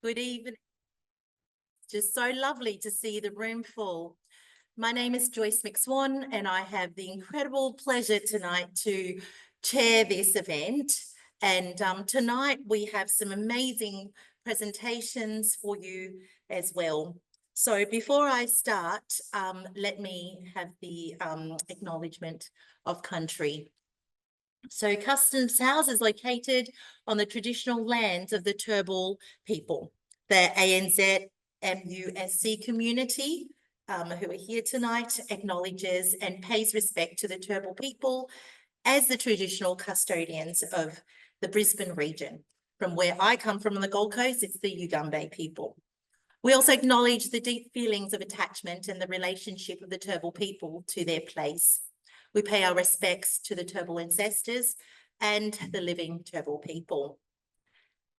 Good evening. It's just so lovely to see the room full. My name is Joyce McSwan, and I have the incredible pleasure tonight to chair this event. And tonight we have some amazing presentations for you as well. So before I start, let me have the acknowledgement of country. So Customs House is located on the traditional lands of the Turrbal people, the ANZMUSC community who are here tonight acknowledges and pays respect to the Turrbal people as the traditional custodians of the Brisbane region. From where I come from on the Gold Coast, it's the Yugambeh people. We also acknowledge the deep feelings of attachment and the relationship of the Turrbal people to their place. We pay our respects to the Turrbal ancestors and the living Turrbal people.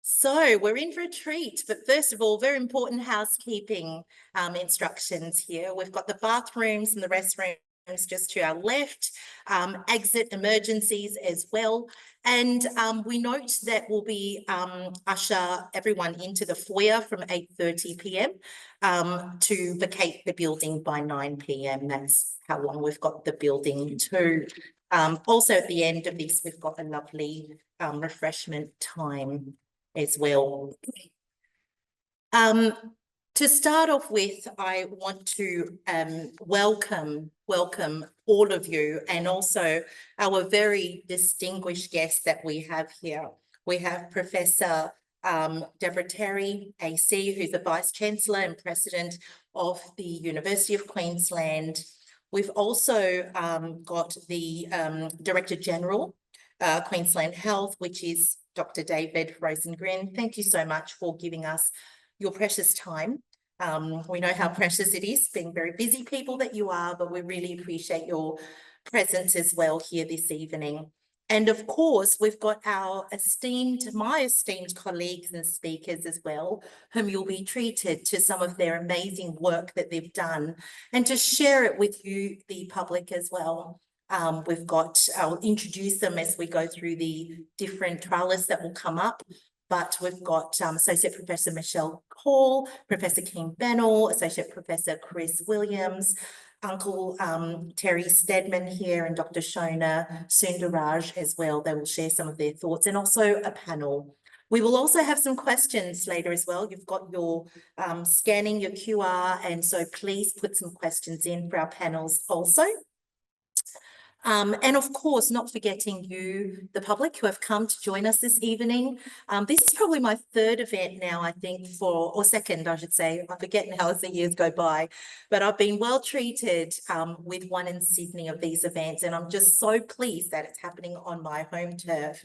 So we're in for a treat, but first of all, very important housekeeping instructions here. We've got the bathrooms and the restrooms just to our left, exit emergencies as well. And we note that we'll be usher everyone into the foyer from 8:30 p.m. To vacate the building by 9 p.m. That's how long we've got the building to. Also at the end of this, we've got a lovely refreshment time as well. To start off with, I want to welcome all of you and also our very distinguished guests that we have here. We have Professor Deborah Terry, AC, who's the Vice Chancellor and President of the University of Queensland. We've also got the Director General, Queensland Health, which is Dr. David Rosengren. Thank you so much for giving us your precious time. We know how precious it is, being very busy people that you are, but we really appreciate your presence as well here this evening. And of course, we've got my esteemed colleagues and speakers as well, whom you'll be treated to some of their amazing work that they've done and to share it with you, the public as well. I'll introduce them as we go through the different trialists that will come up, but we've got Associate Professor Michelle Hall, Professor King Bennell, Associate Professor Chris Williams, Uncle Terry Stedman here, and Dr. Shona Sundaraj as well. They will share some of their thoughts and also a panel. We will also have some questions later as well. You've got your scanning your QR, and so please put some questions in for our panels also. And of course, not forgetting you, the public who have come to join us this evening. This is probably my third event now, I think, or second, I should say. I forget now as the years go by, but I've been well treated with one in Sydney of these events, and I'm just so pleased that it's happening on my home turf.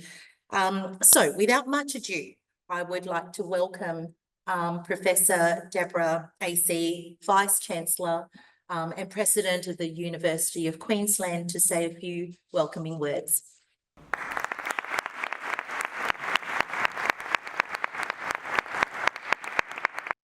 So without much ado, I would like to welcome Professor Deborah AC, Vice Chancellor and President of the University of Queensland, to say a few welcoming words.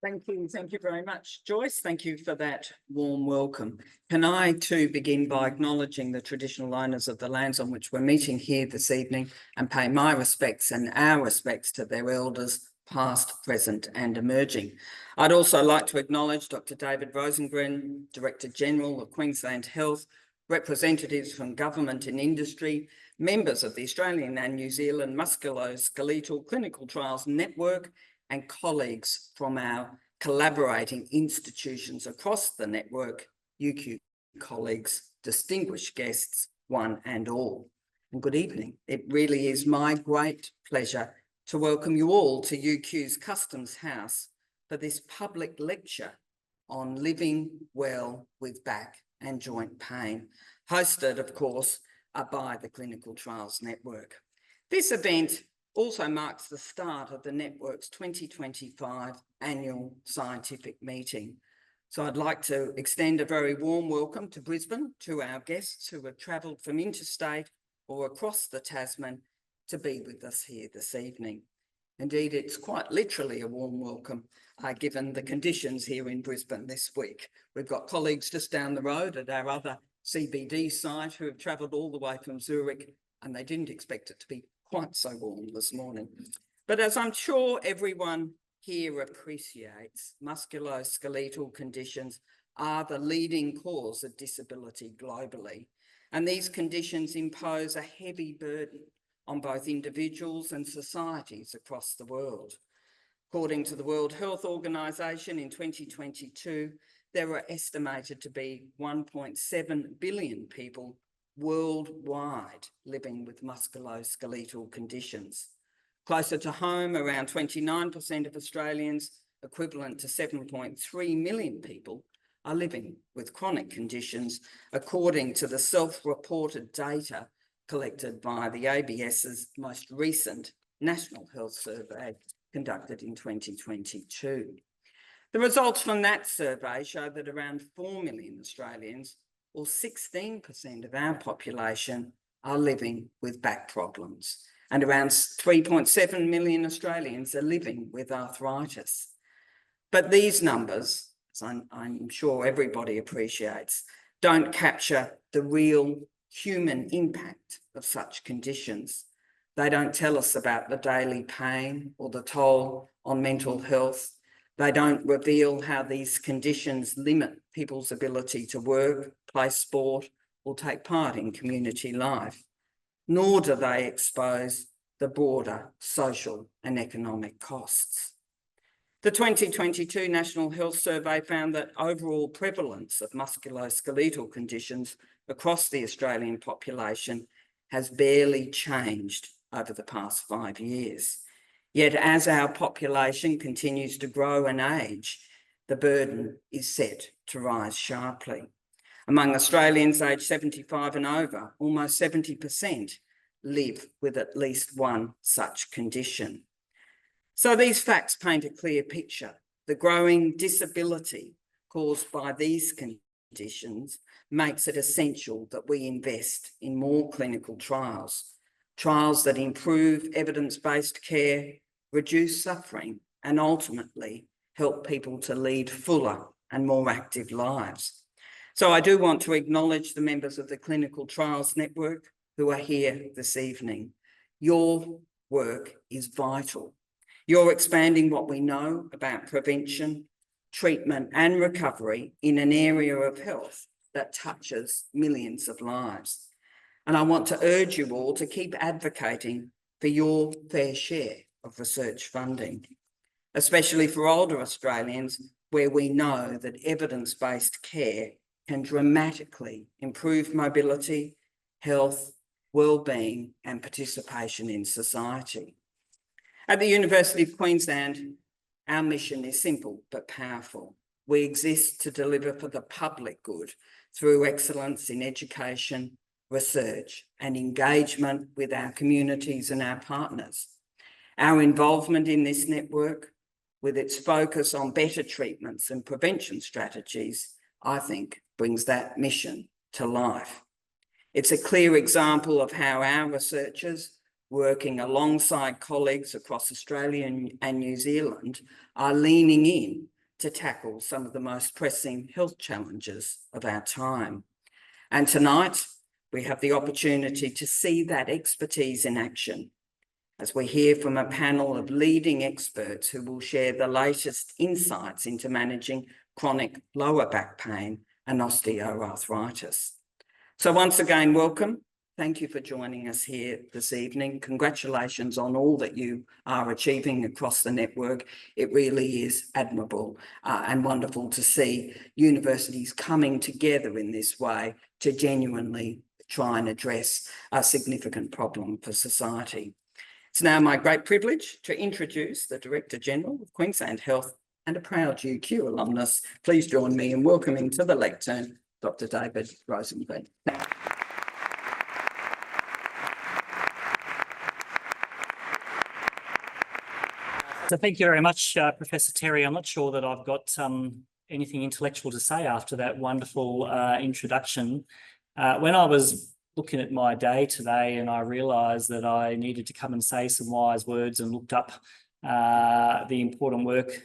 Thank you very much, Joyce. Thank you for that warm welcome. Can I too begin by acknowledging the traditional owners of the lands on which we're meeting here this evening and pay my respects and our respects to their elders, past, present and emerging. I'd also like to acknowledge Dr. David Rosengren, Director General of Queensland Health, representatives from government and industry, members of the Australian and New Zealand Musculoskeletal Clinical Trials Network, and colleagues from our collaborating institutions across the network, UQ colleagues, distinguished guests, one and all. And good evening. It really is my great pleasure to welcome you all to UQ's Customs House for this public lecture on living well with back and joint pain, hosted, of course, by the Clinical Trials Network. This event also marks the start of the network's 2025 annual scientific meeting. So I'd like to extend a very warm welcome to Brisbane to our guests who have travelled from interstate or across the Tasman to be with us here this evening. Indeed, it's quite literally a warm welcome, given the conditions here in Brisbane this week. We've got colleagues just down the road at our other CBD site who have travelled all the way from Zurich, and they didn't expect it to be quite so warm this morning. But as I'm sure everyone here appreciates musculoskeletal conditions are the leading cause of disability globally, and these conditions impose a heavy burden on both individuals and societies across the world. According to the World Health Organization, in 2022, there were estimated to be 1.7 billion people worldwide living with musculoskeletal conditions. Closer to home, around 29% of Australians, equivalent to 7.3 million people, are living with chronic conditions, according to the self-reported data collected by the ABS's most recent National Health Survey conducted in 2022. The results from that survey show that around 4 million Australians, or 16% of our population, are living with back problems, and around 3.7 million Australians are living with arthritis. But these numbers, as I'm sure everybody appreciates, don't capture the real human impact of such conditions. They don't tell us about the daily pain or the toll on mental health. They don't reveal how these conditions limit people's ability to work, play sport, or take part in community life, nor do they expose the broader social and economic costs. The 2022 National Health Survey found that overall prevalence of musculoskeletal conditions across the Australian population has barely changed over the past 5 years. Yet as our population continues to grow and age, the burden is set to rise sharply. Among Australians aged 75 and over, almost 70% live with at least one such condition. So these facts paint a clear picture. The growing disability caused by these conditions makes it essential that we invest in more clinical trials that improve evidence-based care, reduce suffering, and ultimately help people to lead fuller and more active lives. So I do want to acknowledge the members of the Clinical Trials Network who are here this evening. Your work is vital. You're expanding what we know about prevention, treatment, and recovery in an area of health that touches millions of lives. And I want to urge you all to keep advocating for your fair share of research funding, especially for older Australians, where we know that evidence-based care can dramatically improve mobility, health, well-being, and participation in society. At the University of Queensland, our mission is simple but powerful. We exist to deliver for the public good through excellence in education, research, and engagement with our communities and our partners. Our involvement in this network, with its focus on better treatments and prevention strategies, I think brings that mission to life. It's a clear example of how our researchers, working alongside colleagues across Australia and New Zealand, are leaning in to tackle some of the most pressing health challenges of our time. And tonight, we have the opportunity to see that expertise in action as we hear from a panel of leading experts who will share the latest insights into managing chronic lower back pain and osteoarthritis. So once again, welcome. Thank you for joining us here this evening. Congratulations on all that you are achieving across the network. It really is admirable and wonderful to see universities coming together in this way to genuinely try and address a significant problem for society. It's now my great privilege to introduce the Director General of Queensland Health and a proud UQ alumnus. Please join me in welcoming to the lectern Dr. David Rosengren. So thank you very much, Professor Terry. I'm not sure that I've got anything intellectual to say after that wonderful introduction. When I was looking at my day today and I realised that I needed to come and say some wise words and looked up the important work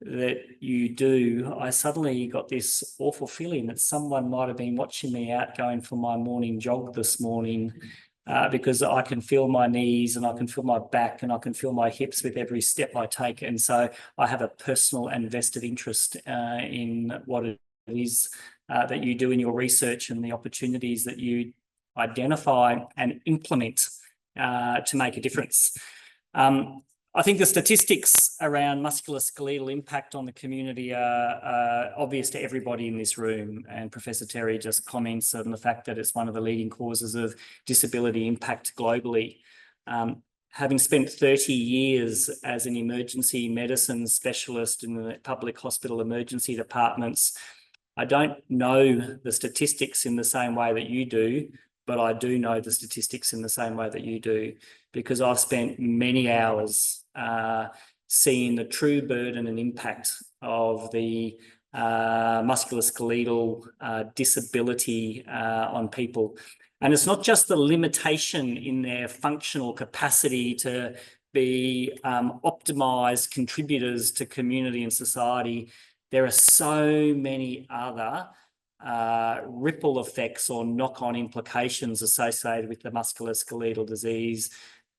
that you do, I suddenly got this awful feeling that someone might have been watching me out going for my morning jog this morning because I can feel my knees and I can feel my back and I can feel my hips with every step I take. And so I have a personal and vested interest in what it is that you do in your research and the opportunities that you identify and implement to make a difference. I think the statistics around musculoskeletal impact on the community are obvious to everybody in this room, and Professor Terry just comments on the fact that it's one of the leading causes of disability impact globally. Having spent 30 years as an emergency medicine specialist in the public hospital emergency departments, I don't know the statistics in the same way that you do, but I do know the statistics in the same way that you do, because I've spent many hours seeing the true burden and impact of the musculoskeletal disability on people. And it's not just the limitation in their functional capacity to be optimised contributors to community and society. There are so many other ripple effects or knock-on implications associated with the musculoskeletal disease,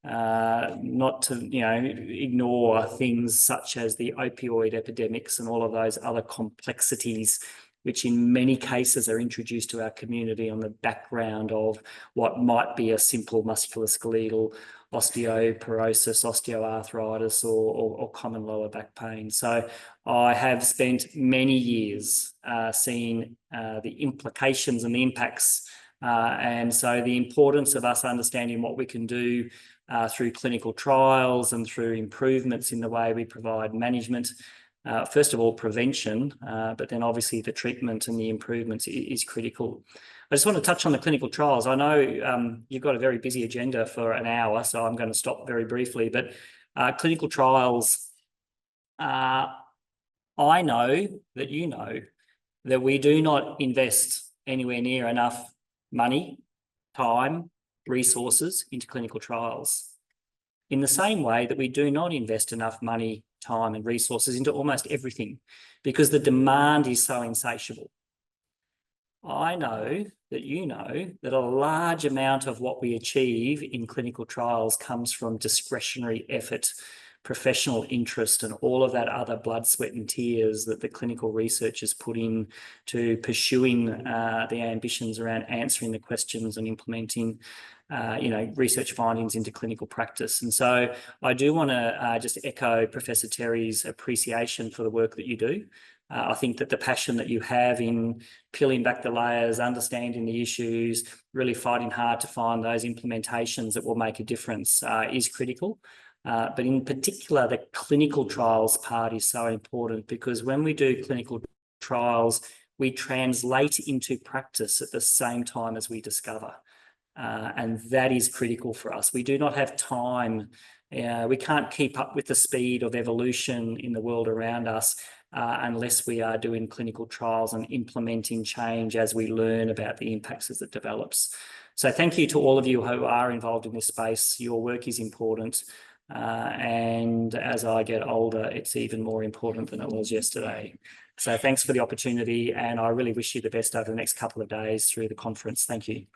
not to ignore things such as the opioid epidemics and all of those other complexities which in many cases are introduced to our community on the background of what might be a simple musculoskeletal osteoporosis, osteoarthritis, or common lower back pain. So I have spent many years seeing the implications and the impacts, and so the importance of us understanding what we can do through clinical trials and through improvements in the way we provide management. First of all, prevention, but then obviously the treatment and the improvements is critical. I just want to touch on the clinical trials. I know you've got a very busy agenda for an hour, so I'm going to stop very briefly, but clinical trials, I know that you know that we do not invest anywhere near enough money, time, resources into clinical trials. In the same way that we do not invest enough money, time and resources into almost everything, because the demand is so insatiable. I know that you know that a large amount of what we achieve in clinical trials comes from discretionary effort, professional interest, and all of that other blood, sweat and tears that the clinical researchers put in to pursuing the ambitions around answering the questions and implementing research findings into clinical practice. And so I do want to just echo Professor Terry's appreciation for the work that you do. I think that the passion that you have in peeling back the layers, understanding the issues, really fighting hard to find those implementations that will make a difference is critical. But in particular, the clinical trials part is so important, because when we do clinical trials, we translate into practice at the same time as we discover. And that is critical for us. We do not have time. We can't keep up with the speed of evolution in the world around us unless we are doing clinical trials and implementing change as we learn about the impacts as it develops. So thank you to all of you who are involved in this space. Your work is important. And as I get older, it's even more important than it was yesterday. So thanks for the opportunity, and I really wish you the best over the next couple of days through the conference. Thank you.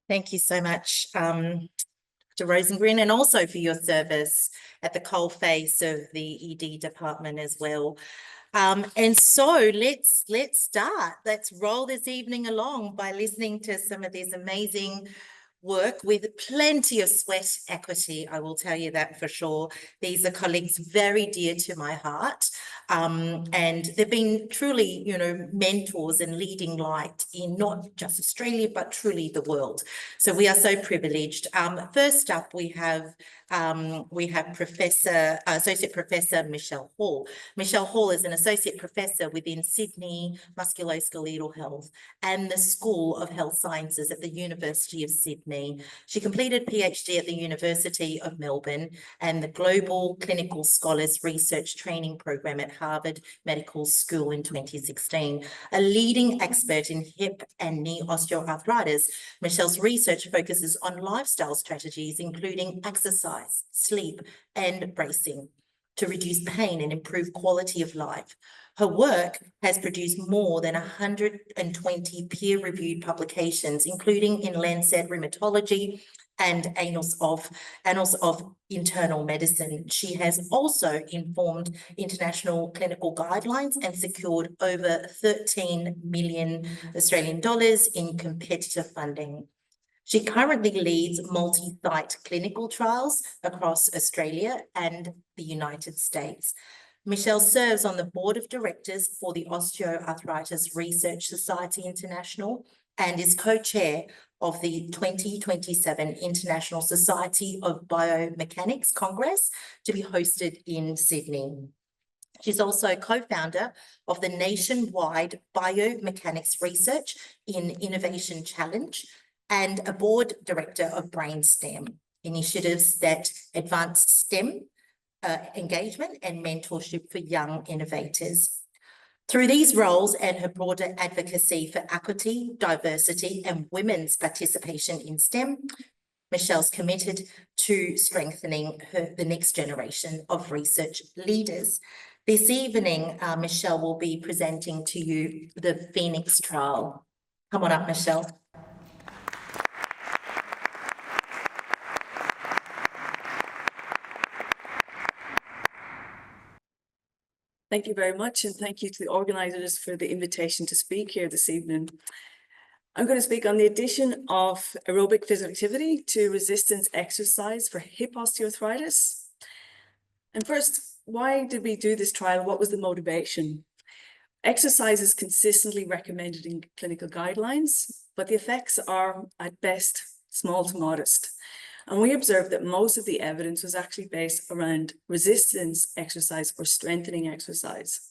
Thank you so much, Dr. Rosengren, and also for your service at the coalface of the ED department as well. And so let's start. Let's roll this evening along by listening to some of this amazing work with plenty of sweat equity. I will tell you that for sure. These are colleagues very dear to my heart. And they've been truly, mentors and leading light in not just Australia, but truly the world. So we are so privileged. First up, we have Associate Professor Rachelle Hall. Rachelle Hall is an Associate Professor within Sydney Musculoskeletal Health and the School of Health Sciences at the University of Sydney. She completed PhD at the University of Melbourne and the Global Clinical Scholars Research Training Program at Harvard Medical School in 2016. A leading expert in hip and knee osteoarthritis, Rachelle's research focuses on lifestyle strategies, including exercise, sleep, and bracing to reduce pain and improve quality of life. Her work has produced more than 120 peer-reviewed publications, including in Lancet Rheumatology and Annals of Internal Medicine. She has also informed international clinical guidelines and secured over 13 million Australian dollars in competitive funding. She currently leads multi-site clinical trials across Australia and the United States. Michelle serves on the board of directors for the Osteoarthritis Research Society International and is co-chair of the 2027 International Society of Biomechanics Congress to be hosted in Sydney. She's also co-founder of the nationwide Biomechanics Research in Innovation Challenge and a board director of BrainSTEM, initiatives that advance STEM engagement and mentorship for young innovators. Through these roles and her broader advocacy for equity, diversity, and women's participation in STEM, Michelle's committed to strengthening the next generation of research leaders. This evening, Michelle will be presenting to you the Phoenix trial. Come on up, Michelle. Thank you very much, and thank you to the organisers for the invitation to speak here this evening. I'm going to speak on the addition of aerobic physical activity to resistance exercise for hip osteoarthritis. And first, why did we do this trial? What was the motivation? Exercise is consistently recommended in clinical guidelines, but the effects are at best small to modest. And we observed that most of the evidence was actually based around resistance exercise or strengthening exercise.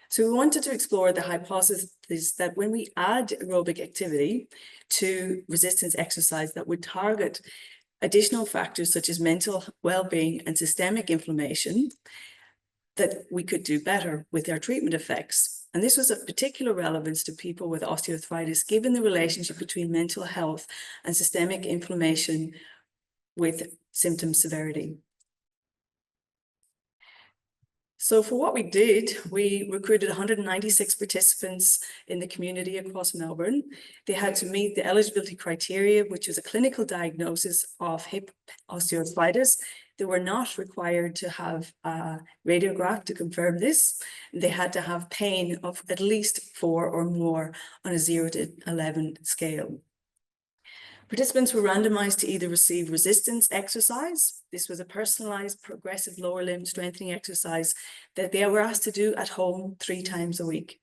So we wanted to explore the hypothesis that when we add aerobic activity to resistance exercise that would target additional factors such as mental well-being and systemic inflammation, that we could do better with our treatment effects. And this was of particular relevance to people with osteoarthritis, given the relationship between mental health and systemic inflammation with symptom severity. So for what we did, we recruited 196 participants in the community across Melbourne. They had to meet the eligibility criteria, which was a clinical diagnosis of hip osteoarthritis. They were not required to have a radiograph to confirm this. They had to have pain of at least 4 or more on a 0 to 11 scale. Participants were randomized to either receive resistance exercise. This was a personalized progressive lower limb strengthening exercise that they were asked to do at home 3 times a week.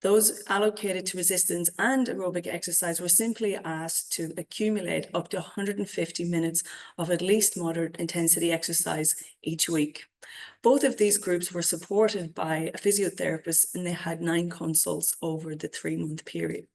Those allocated to resistance and aerobic exercise were simply asked to accumulate up to 150 minutes of at least moderate intensity exercise each week. Both of these groups were supported by a physiotherapist, and they had 9 consults over the 3-month period.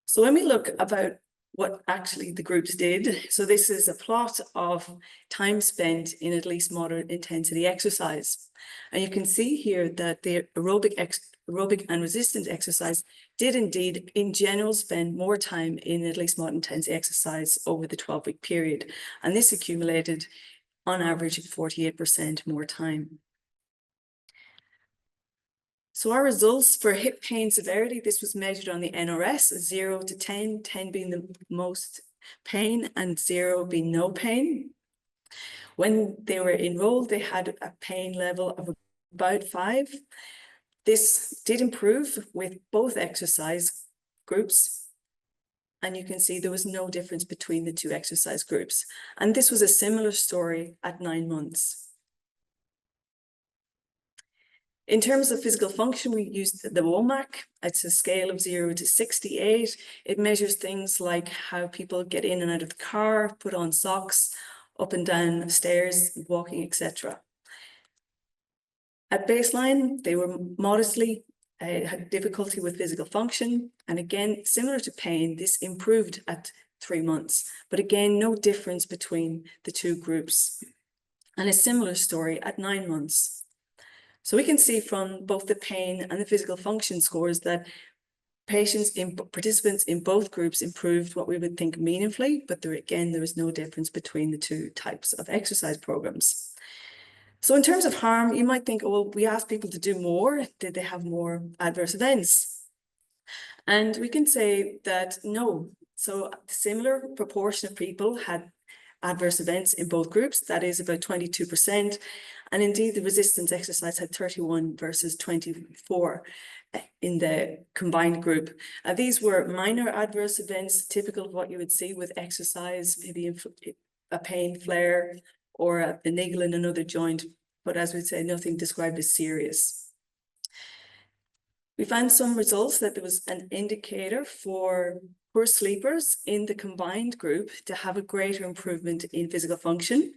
So when we look about what actually the groups did, so this is a plot of time spent in at least moderate intensity exercise. And you can see here that the aerobic and resistance exercise did indeed, in general, spend more time in at least moderate intensity exercise over the 12-week period. And this accumulated, on average, 48% more time. So our results for hip pain severity, this was measured on the NRS, 0 to 10, 10 being the most pain and 0 being no pain. When they were enrolled, they had a pain level of about 5. This did improve with both exercise groups. And you can see there was no difference between the 2 exercise groups. And this was a similar story at 9 months. In terms of physical function, we used the WOMAC. It's a scale of 0 to 68. It measures things like how people get in and out of the car, put on socks, up and down stairs, walking, etc. At baseline, they were modestly had difficulty with physical function. And again, similar to pain, this improved at 3 months. But again, no difference between the 2 groups. And a similar story at 9 months. So we can see from both the pain and the physical function scores that participants in both groups improved what we would think meaningfully, but there was no difference between the 2 types of exercise programs. So in terms of harm, you might think, oh, well, we asked people to do more. Did they have more adverse events? And we can say that no. So a similar proportion of people had adverse events in both groups, that is about 22%. And indeed, the resistance exercise had 31 versus 24 in the combined group. These were minor adverse events, typical of what you would see with exercise, maybe a pain flare or a niggle in another joint. But as we say, nothing described as serious. We found some results that there was an indicator for poor sleepers in the combined group to have a greater improvement in physical function.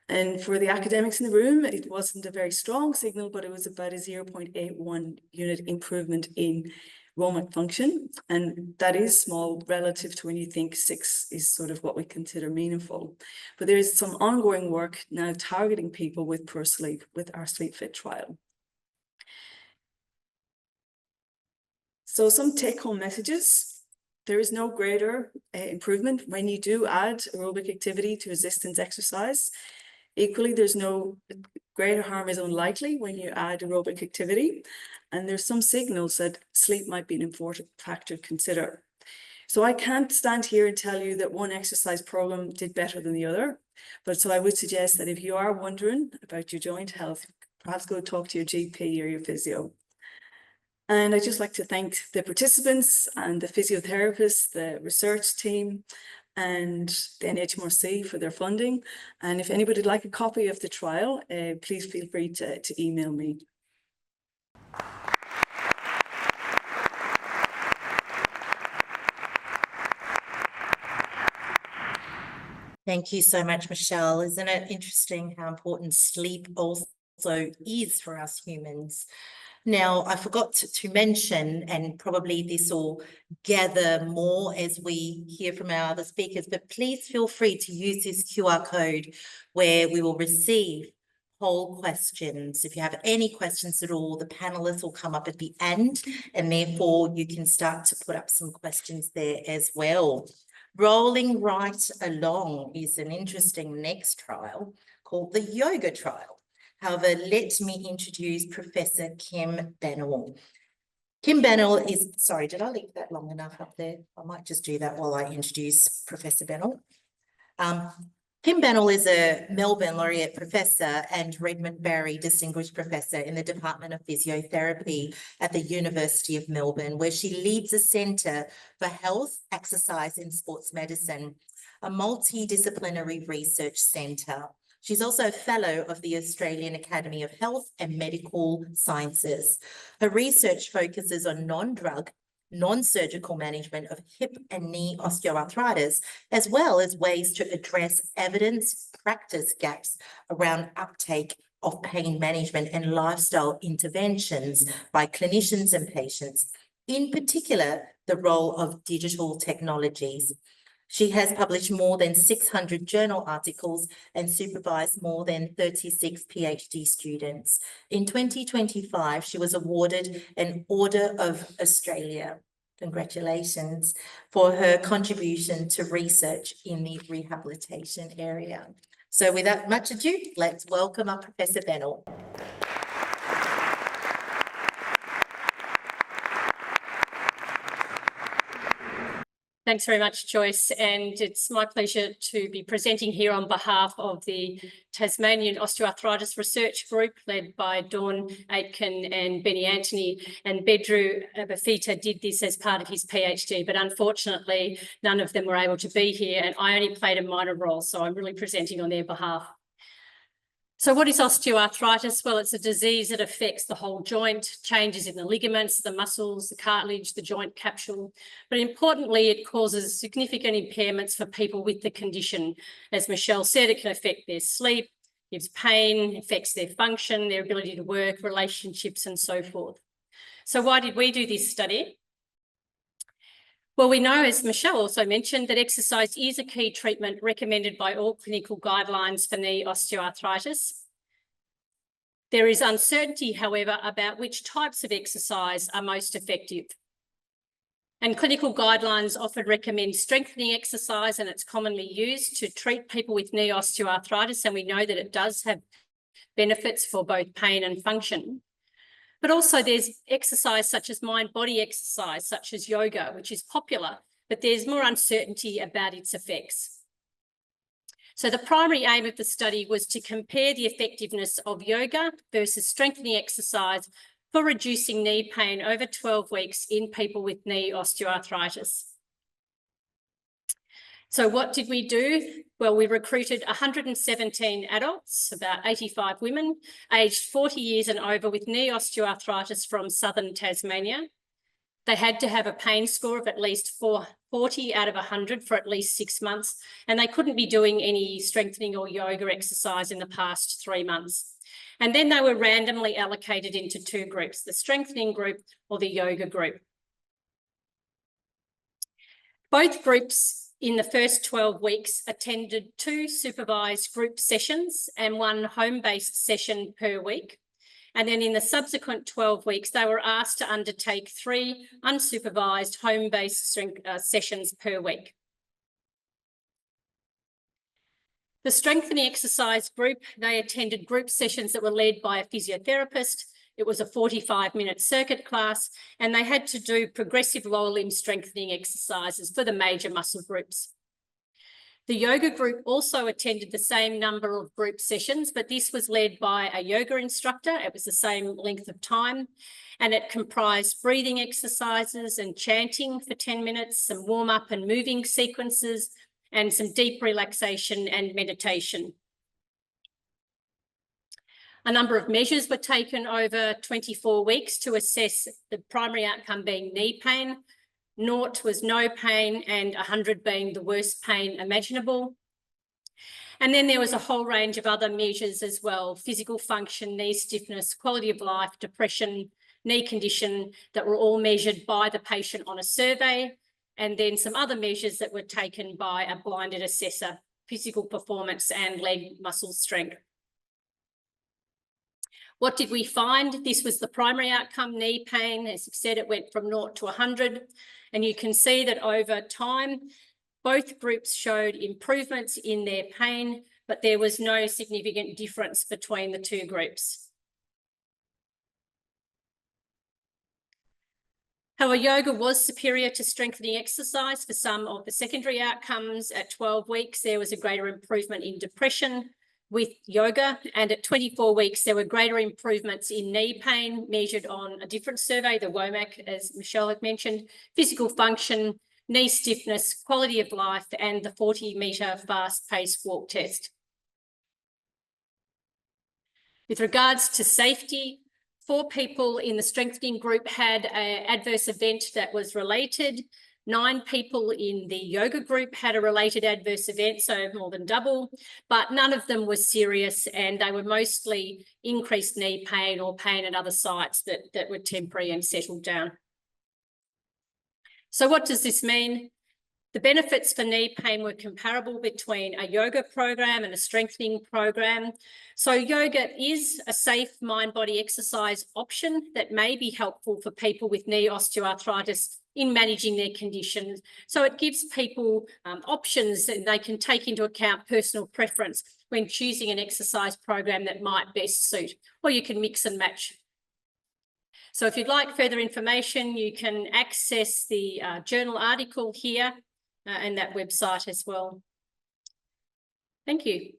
And for the academics in the room, it wasn't a very strong signal, but it was about a 0.81 unit improvement in Roman function. And that is small relative to when you think 6 is sort of what we consider meaningful. But there is some ongoing work now targeting people with poor sleep with our Sleep Fit trial. So some take-home messages. There is no greater improvement when you do add aerobic activity to resistance exercise. Equally, there's no greater harm is unlikely when you add aerobic activity. And there's some signals that sleep might be an important factor to consider. So I can't stand here and tell you that one exercise program did better than the other. But so I would suggest that if you are wondering about your joint health, perhaps go talk to your GP or your physio. And I'd just like to thank the participants and the physiotherapists, the research team, and the ANZMUSC for their funding. And if anybody would like a copy of the trial, please feel free to email me. Thank you so much, Michelle. Isn't it interesting how important sleep also is for us humans? Now, I forgot to mention, and probably this will gather more as we hear from our other speakers, but please feel free to use this QR code where we will receive poll questions. If you have any questions at all, the panelists will come up at the end, and therefore you can start to put up some questions there as well. Rolling right along is an interesting next trial called the yoga trial. However, let me introduce Professor Kim Bennell. Kim Bennell is, sorry, did I leave that long enough up there? I might just do that while I introduce Professor Bennell. Kim Bennell is a Melbourne Laureate Professor and Redmond Barry Distinguished Professor in the Department of Physiotherapy at the University of Melbourne, where she leads a Centre for Health, Exercise and Sports Medicine, a multidisciplinary research centre. She's also a fellow of the Australian Academy of Health and Medical Sciences. Her research focuses on non-drug, non-surgical management of hip and knee osteoarthritis, as well as ways to address evidence practice gaps around uptake of pain management and lifestyle interventions by clinicians and patients, in particular, the role of digital technologies. She has published more than 600 journal articles and supervised more than 36 PhD students. In 2025, she was awarded an Order of Australia, congratulations, for her contribution to research in the rehabilitation area. So without much ado, let's welcome up Professor Bennell. Thanks very much, Joyce, and it's my pleasure to be presenting here on behalf of the Tasmanian Osteoarthritis Research Group led by Dawn Aitken and Benny Anthony, and Bedru Bafita did this as part of his PhD, but unfortunately none of them were able to be here and I only played a minor role, so I'm really presenting on their behalf. So what is osteoarthritis? Well, it's a disease that affects the whole joint, changes in the ligaments, the muscles, the cartilage, the joint capsule. But importantly, it causes significant impairments for people with the condition. As Michelle said, it can affect their sleep, gives pain, affects their function, their ability to work, relationships, and so forth. So why did we do this study? Well, we know, as Michelle also mentioned, that exercise is a key treatment recommended by all clinical guidelines for knee osteoarthritis. There is uncertainty, however, about which types of exercise are most effective. And clinical guidelines often recommend strengthening exercise, and it's commonly used to treat people with knee osteoarthritis, and we know that it does have benefits for both pain and function. But also there's exercise such as mind-body exercise, such as yoga, which is popular, but there's more uncertainty about its effects. So the primary aim of the study was to compare the effectiveness of yoga versus strengthening exercise for reducing knee pain over 12 weeks in people with knee osteoarthritis. So what did we do? Well, we recruited 117 adults, about 85 women, aged 40 years and over with knee osteoarthritis from southern Tasmania. They had to have a pain score of at least 40 out of 100 for at least 6 months, and they couldn't be doing any strengthening or yoga exercise in the past 3 months. And then they were randomly allocated into 2 groups, the strengthening group or the yoga group. Both groups in the first 12 weeks attended 2 supervised group sessions and 1 home-based session per week. And then in the subsequent 12 weeks, they were asked to undertake 3 unsupervised home-based sessions per week. The strengthening exercise group, they attended group sessions that were led by a physiotherapist. It was a 45-minute circuit class, and they had to do progressive lower limb strengthening exercises for the major muscle groups. The yoga group also attended the same number of group sessions, but this was led by a yoga instructor. It was the same length of time, and it comprised breathing exercises and chanting for 10 minutes, some warm-up and moving sequences, and some deep relaxation and meditation. A number of measures were taken over 24 weeks to assess the primary outcome being knee pain. 0 was no pain and 100 being the worst pain imaginable. And then there was a whole range of other measures as well: physical function, knee stiffness, quality of life, depression, knee condition, that were all measured by the patient on a survey. And then some other measures that were taken by a blinded assessor, physical performance and leg muscle strength. What did we find? This was the primary outcome, knee pain. As I've said, it went from 0 to 100. And you can see that over time, both groups showed improvements in their pain, but there was no significant difference between the 2 groups. However, yoga was superior to strengthening exercise for some of the secondary outcomes. At 12 weeks, there was a greater improvement in depression with yoga, and at 24 weeks, there were greater improvements in knee pain measured on a different survey, the WOMAC, as Michelle had mentioned, physical function, knee stiffness, quality of life, and the 40-metre fast-paced walk test. With regards to safety, 4 people in the strengthening group had an adverse event that was related. 9 people in the yoga group had a related adverse event, so more than double, but none of them was serious, and they were mostly increased knee pain or pain at other sites that were temporary and settled down. So what does this mean? The benefits for knee pain were comparable between a yoga program and a strengthening program. So yoga is a safe mind-body exercise option that may be helpful for people with knee osteoarthritis in managing their conditions. So it gives people options, and they can take into account personal preference when choosing an exercise program that might best suit, or you can mix and match. So if you'd like further information, you can access the journal article here and that website as well. Thank you.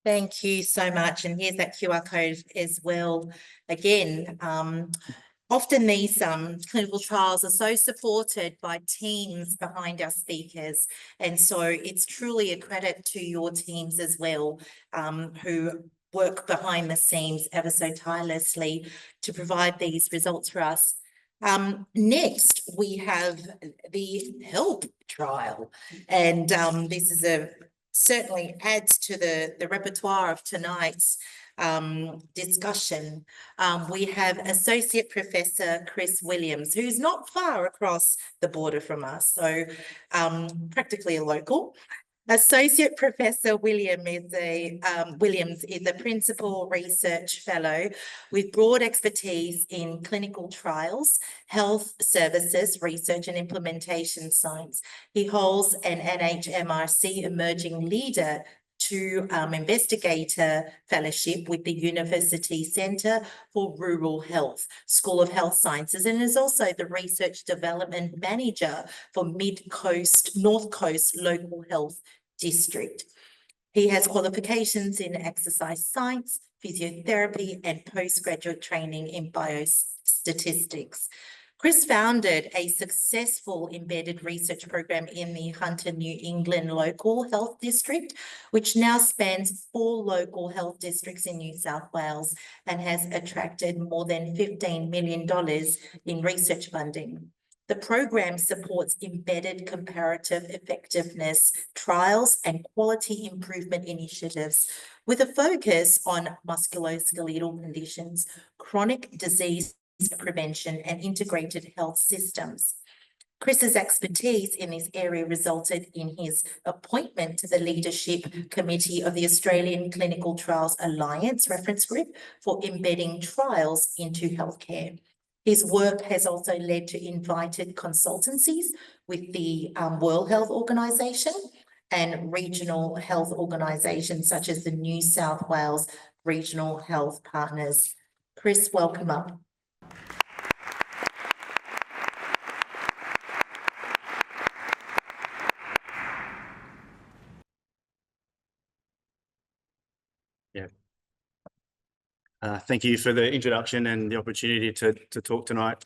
Thank you so much. And here's that QR code as well. Again, often these clinical trials are so supported by teams behind our speakers. And so it's truly a credit to your teams as well, who work behind the scenes ever so tirelessly to provide these results for us. Next, we have the HELP trial. And this is certainly adds to the repertoire of tonight's discussion. We have Associate Professor Chris Williams, who's not far across the border from us, so practically a local. Associate Professor Williams is a Principal Research Fellow with broad expertise in clinical trials, health services, research and implementation science. He holds an NHMRC Emerging Leader to Investigator Fellowship with the University Centre for Rural Health, School of Health Sciences, and is also the Research Development Manager for North Coast Local Health District. He has qualifications in exercise science, physiotherapy, and postgraduate training in biostatistics. Chris founded a successful embedded research program in the Hunter, New England Local Health District, which now spans 4 local health districts in New South Wales and has attracted more than $15 million in research funding. The program supports embedded comparative effectiveness trials and quality improvement initiatives with a focus on musculoskeletal conditions, chronic disease prevention, and integrated health systems. Chris's expertise in this area resulted in his appointment to the Leadership Committee of the Australian Clinical Trials Alliance Reference Group for embedding trials into healthcare. His work has also led to invited consultancies with the World Health Organization and regional health organizations such as the New South Wales Regional Health Partners. Chris, welcome up. Thank you for the introduction and the opportunity to talk tonight.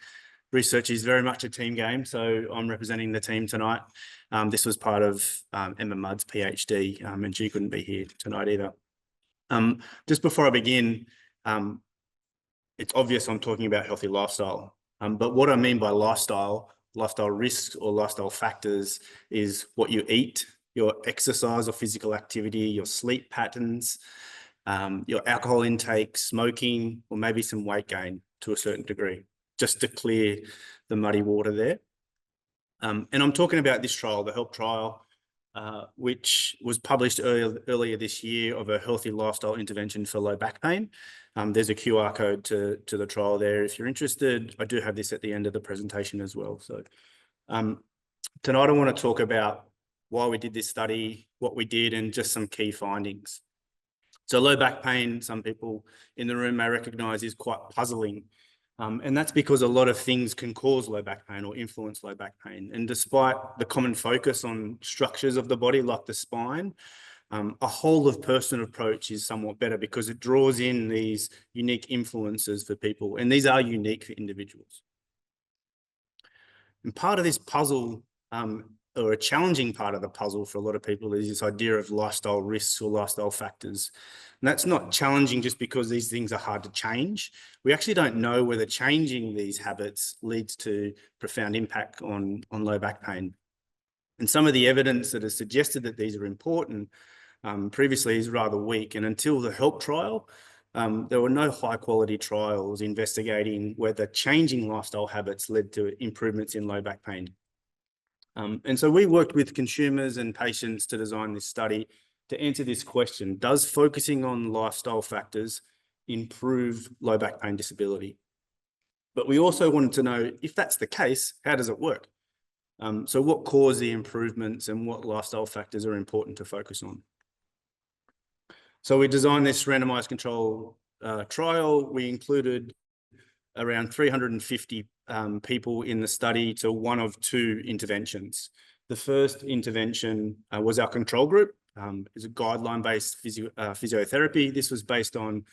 Research is very much a team game, so I'm representing the team tonight. This was part of Emma Mudd's PhD, and she couldn't be here tonight either. Just before I begin, it's obvious I'm talking about healthy lifestyle, but what I mean by lifestyle risks or lifestyle factors is what you eat, your exercise or physical activity, your sleep patterns, your alcohol intake, smoking, or maybe some weight gain to a certain degree, just to clear the muddy water there. And I'm talking about this trial, the HELP trial, which was published earlier this year of a healthy lifestyle intervention for low back pain. There's a QR code to the trial there if you're interested. I do have this at the end of the presentation as well. So tonight I want to talk about why we did this study, what we did, and just some key findings. So low back pain, some people in the room may recognise, is quite puzzling. And that's because a lot of things can cause low back pain or influence low back pain. And despite the common focus on structures of the body like the spine, a whole of person approach is somewhat better because it draws in these unique influences for people. And these are unique for individuals. And part of this puzzle, or a challenging part of the puzzle for a lot of people, is this idea of lifestyle risks or lifestyle factors. And that's not challenging just because these things are hard to change. We actually don't know whether changing these habits leads to profound impact on low back pain. And some of the evidence that has suggested that these are important previously is rather weak. And until the HELP trial, there were no high quality trials investigating whether changing lifestyle habits led to improvements in low back pain. And so we worked with consumers and patients to design this study to answer this question: does focusing on lifestyle factors improve low back pain disability? But we also wanted to know, if that's the case, how does it work? So what cause the improvements and what lifestyle factors are important to focus on? So we designed this randomized control trial. We included around 350 people in the study to one of 2 interventions. The first intervention was our control group. It's a guideline-based physiotherapy. This was based on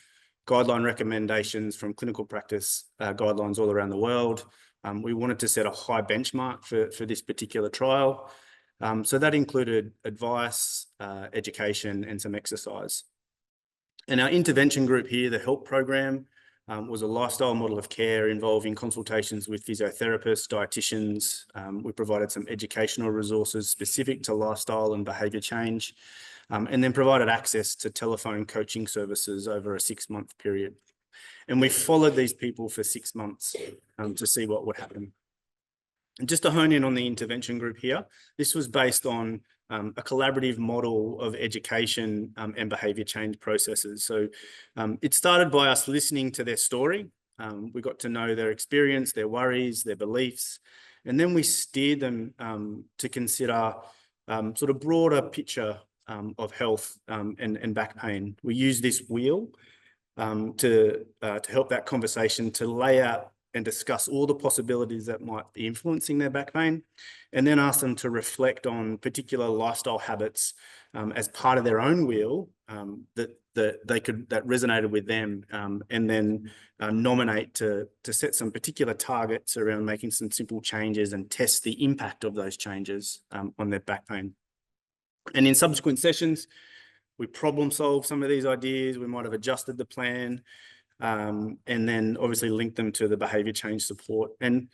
guideline recommendations from clinical practice guidelines all around the world. We wanted to set a high benchmark for this particular trial. So that included advice, education, and some exercise. And our intervention group here, the HELP program, was a lifestyle model of care involving consultations with physiotherapists, dietitians. We provided some educational resources specific to lifestyle and behaviour change, and then provided access to telephone coaching services over a 6-month period. And we followed these people for 6 months to see what would happen. And just to hone in on the intervention group here, this was based on a collaborative model of education and behaviour change processes. So it started by us listening to their story. We got to know their experience, their worries, their beliefs, and then we steered them to consider sort of broader picture of health and back pain. We use this wheel to help that conversation, to lay out and discuss all the possibilities that might be influencing their back pain, and then ask them to reflect on particular lifestyle habits as part of their own wheel that resonated with them, and then nominate to set some particular targets around making some simple changes and test the impact of those changes on their back pain. And in subsequent sessions, we problem solve some of these ideas. We might have adjusted the plan, and then obviously link them to the behaviour change support. And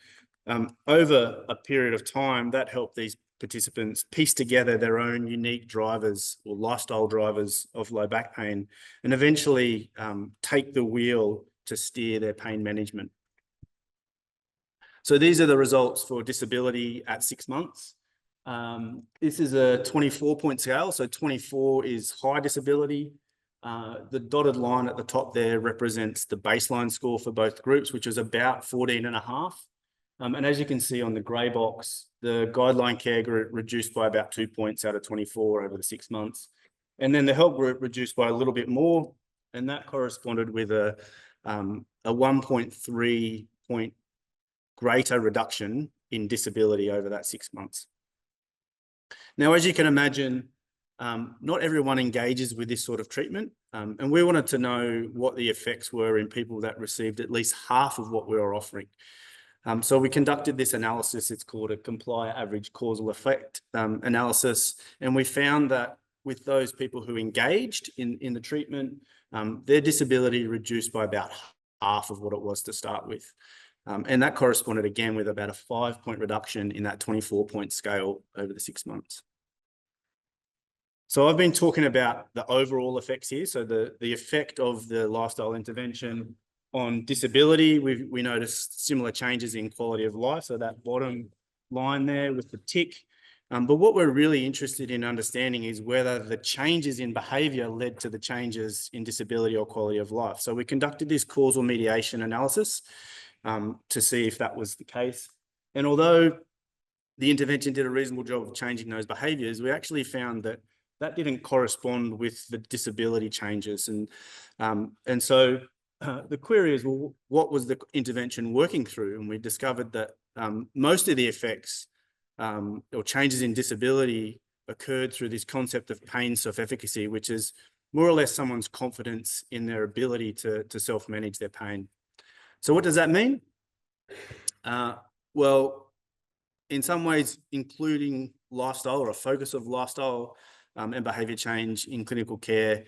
over a period of time, that helped these participants piece together their own unique drivers or lifestyle drivers of low back pain, and eventually take the wheel to steer their pain management. So these are the results for disability at 6 months. This is a 24-point scale. So 24 is high disability. The dotted line at the top there represents the baseline score for both groups, which was about 14.5. And as you can see on the grey box, the guideline care group reduced by about 2 points out of 24 over the 6 months. And then the help group reduced by a little bit more, and that corresponded with a 1.3 point greater reduction in disability over that 6 months. Now, as you can imagine, not everyone engages with this sort of treatment, and we wanted to know what the effects were in people that received at least half of what we were offering. So we conducted this analysis. It's called a comply average causal effect analysis, and we found that with those people who engaged in the treatment, their disability reduced by about half of what it was to start with. And that corresponded again with about a 5-point reduction in that 24-point scale over the 6 months. So I've been talking about the overall effects here. So the effect of the lifestyle intervention on disability, we noticed similar changes in quality of life. So that bottom line there with the tick. But what we're really interested in understanding is whether the changes in behaviour led to the changes in disability or quality of life. So we conducted this causal mediation analysis to see if that was the case. And although the intervention did a reasonable job of changing those behaviours, we actually found that that didn't correspond with the disability changes. And so the query is, well, what was the intervention working through? And we discovered that most of the effects or changes in disability occurred through this concept of pain self-efficacy, which is more or less someone's confidence in their ability to self-manage their pain. So what does that mean? Well, in some ways, including lifestyle or a focus of lifestyle and behaviour change in clinical care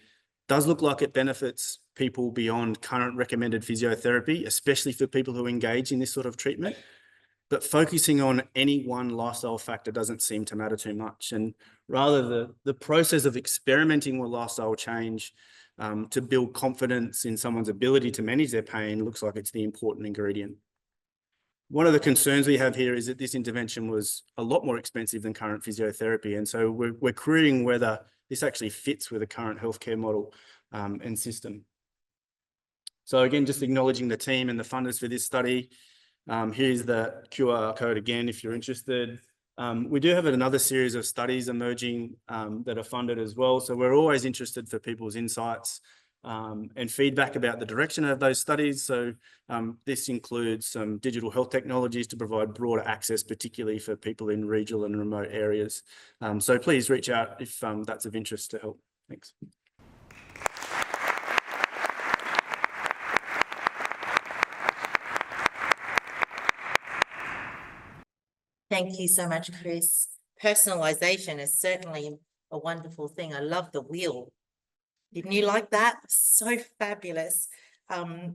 does look like it benefits people beyond current recommended physiotherapy, especially for people who engage in this sort of treatment. But focusing on any one lifestyle factor doesn't seem to matter too much. And rather the process of experimenting with lifestyle change to build confidence in someone's ability to manage their pain looks like it's the important ingredient. One of the concerns we have here is that this intervention was a lot more expensive than current physiotherapy. And so we're querying whether this actually fits with the current healthcare model and system. So again, just acknowledging the team and the funders for this study. Here's the QR code again, if you're interested. We do have another series of studies emerging that are funded as well. So we're always interested for people's insights and feedback about the direction of those studies. So this includes some digital health technologies to provide broader access, particularly for people in regional and remote areas. So please reach out if that's of interest to help. Thanks. Thank you so much, Chris. Personalization is certainly a wonderful thing. I love the wheel. Didn't you like that? So fabulous. By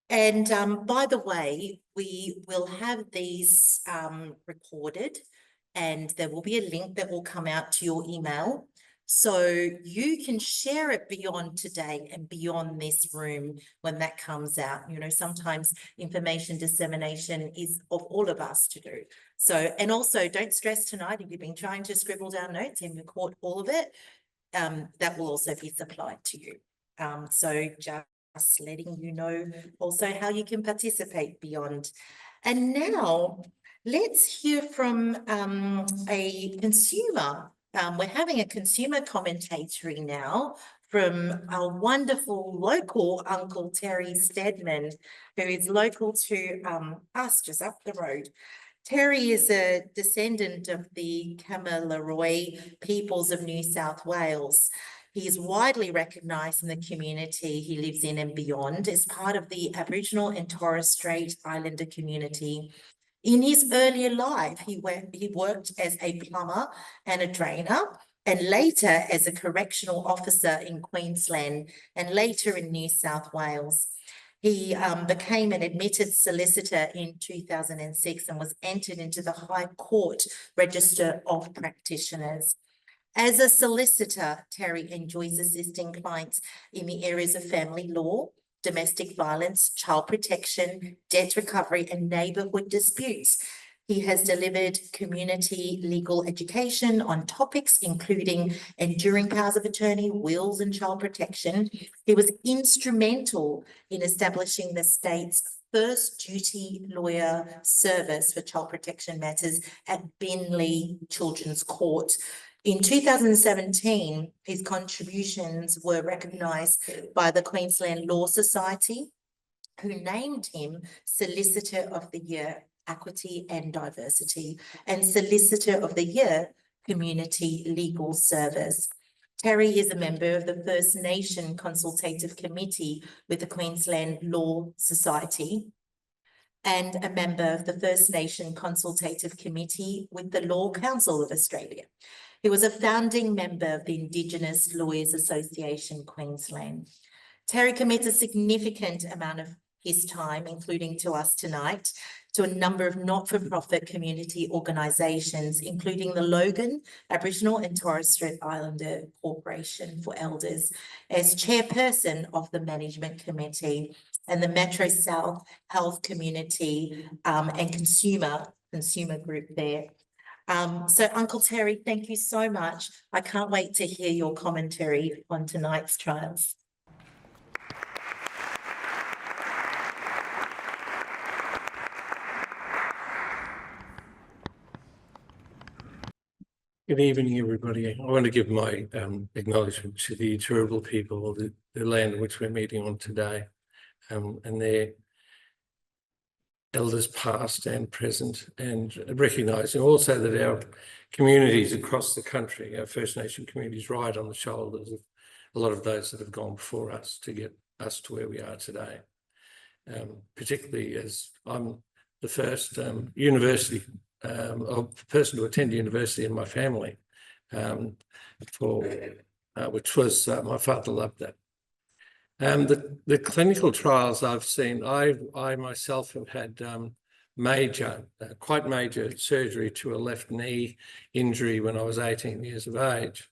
the way, we will have these recorded, and there will be a link that will come out to your email. So you can share it beyond today and beyond this room when that comes out. You know, sometimes information dissemination is of all of us to do. So, and also don't stress tonight if you've been trying to scribble down notes and record all of it, that will also be supplied to you. So just letting you know also how you can participate beyond. And now let's hear from a consumer. We're having a consumer commentatory now from our wonderful local Uncle Terry Stedman, who is local to us just up the road. Terry is a descendant of the Kamilaroi peoples of New South Wales. He is widely recognised in the community he lives in and beyond as part of the Aboriginal and Torres Strait Islander community. In his earlier life, he worked as a plumber and a drainer, and later as a correctional officer in Queensland and later in New South Wales. He became an admitted solicitor in 2006 and was entered into the High Court Register of Practitioners. As a solicitor, Terry enjoys assisting clients in the areas of family law, domestic violence, child protection, debt recovery, and neighbourhood disputes. He has delivered community legal education on topics including enduring powers of attorney, wills, and child protection. He was instrumental in establishing the state's first duty lawyer service for child protection matters at Bennell Children's Court. In 2017, his contributions were recognised by the Queensland Law Society, who named him Solicitor of the Year, Equity and Diversity, and Solicitor of the Year, Community Legal Service. Terry is a member of the First Nation Consultative Committee with the Queensland Law Society and a member of the First Nation Consultative Committee with the Law Council of Australia. He was a founding member of the Indigenous Lawyers Association Queensland. Terry commits a significant amount of his time, including to us tonight, to a number of not-for-profit community organisations, including the Logan Aboriginal and Torres Strait Islander Corporation for Elders, as chairperson of the Management Committee, and the Metro South Health Community and Consumer Group there. So Uncle Terry, thank you so much. I can't wait to hear your commentary on tonight's trials. Good evening, everybody. I want to give my acknowledgement to the Turrbal people of the land in which we're meeting on today, and their elders past and present, and recognising also that our communities across the country, our First Nation communities, ride on the shoulders of a lot of those that have gone before us to get us to where we are today. Particularly as I'm the first university person to attend university in my family, which was my father loved that. The clinical trials I've seen, I myself have had quite major surgery to a left knee injury when I was 18 years of age,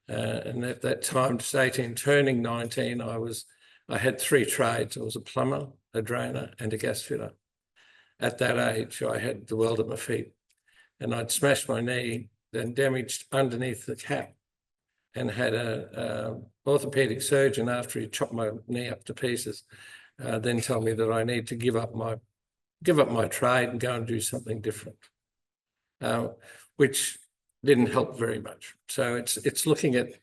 and at that time, just 18, turning 19, I had three trades. I was a plumber, a drainer, and a gas fitter. At that age, I had the world at my feet. And I'd smashed my knee, then damaged underneath the cap, and had a orthopedic surgeon, after he chopped my knee up to pieces, then tell me that I need to give up my trade and go and do something different, which didn't help very much. So it's looking at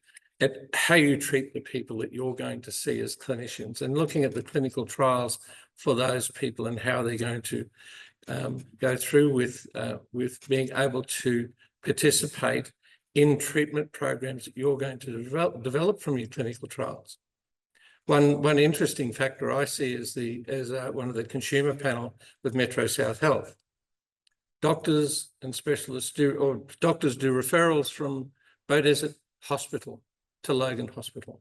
how you treat the people that you're going to see as clinicians, and looking at the clinical trials for those people and how they're going to go through with being able to participate in treatment programs that you're going to develop from your clinical trials. One interesting factor I see is one of the consumer panel with Metro South Health. Doctors and specialists do referrals from Beaudesert Hospital to Logan Hospital.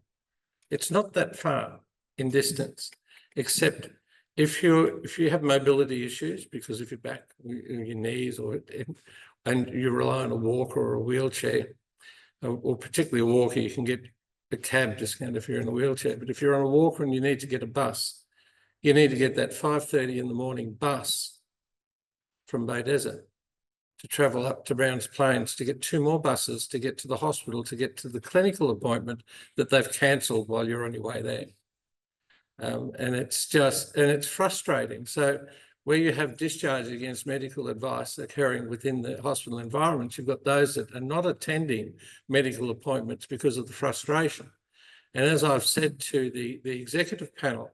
It's not that far in distance, except if you have mobility issues because of your back, your knees, and you rely on a walker or a wheelchair, or particularly a walker, you can get a cab discount if you're in a wheelchair. But if you're on a walker and you need to get a bus, you need to get that 5:30 in the morning bus from Bay Desert to travel up to Browns Plains, to get 2 more buses to get to the hospital, to get to the clinical appointment that they've cancelled while you're on your way there. And it's frustrating. So where you have discharge against medical advice occurring within the hospital environment, you've got those that are not attending medical appointments because of the frustration. And as I've said to the executive panel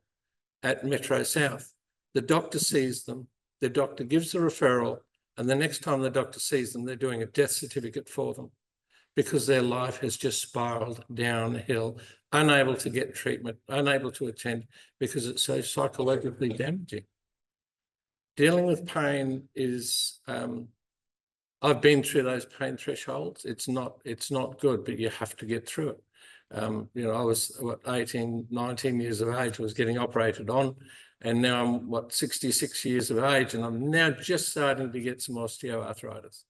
at Metro South, the doctor sees them, the doctor gives the referral, and the next time the doctor sees them, they're doing a death certificate for them because their life has just spiraled downhill, unable to get treatment, unable to attend because it's so psychologically damaging. Dealing with pain is, I've been through those pain thresholds. It's not good, but you have to get through it. You know, I was 18, 19 years of age, I was getting operated on, and now I'm 66 years of age, and I'm now just starting to get some osteoarthritis,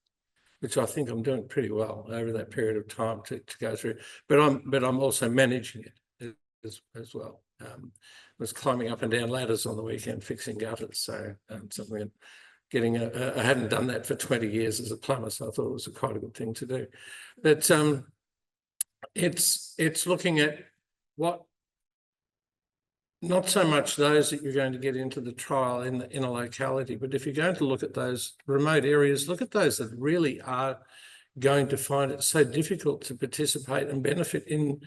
which I think I'm doing pretty well over that period of time to go through. But I'm also managing it as well. Was climbing up and down ladders on the weekend, fixing gutters. So something getting I hadn't done that for 20 years as a plumber, so I thought it was quite a good thing to do. But it's looking at what, not so much those that you're going to get into the trial in a locality, but if you're going to look at those remote areas, look at those that really are going to find it so difficult to participate and benefit in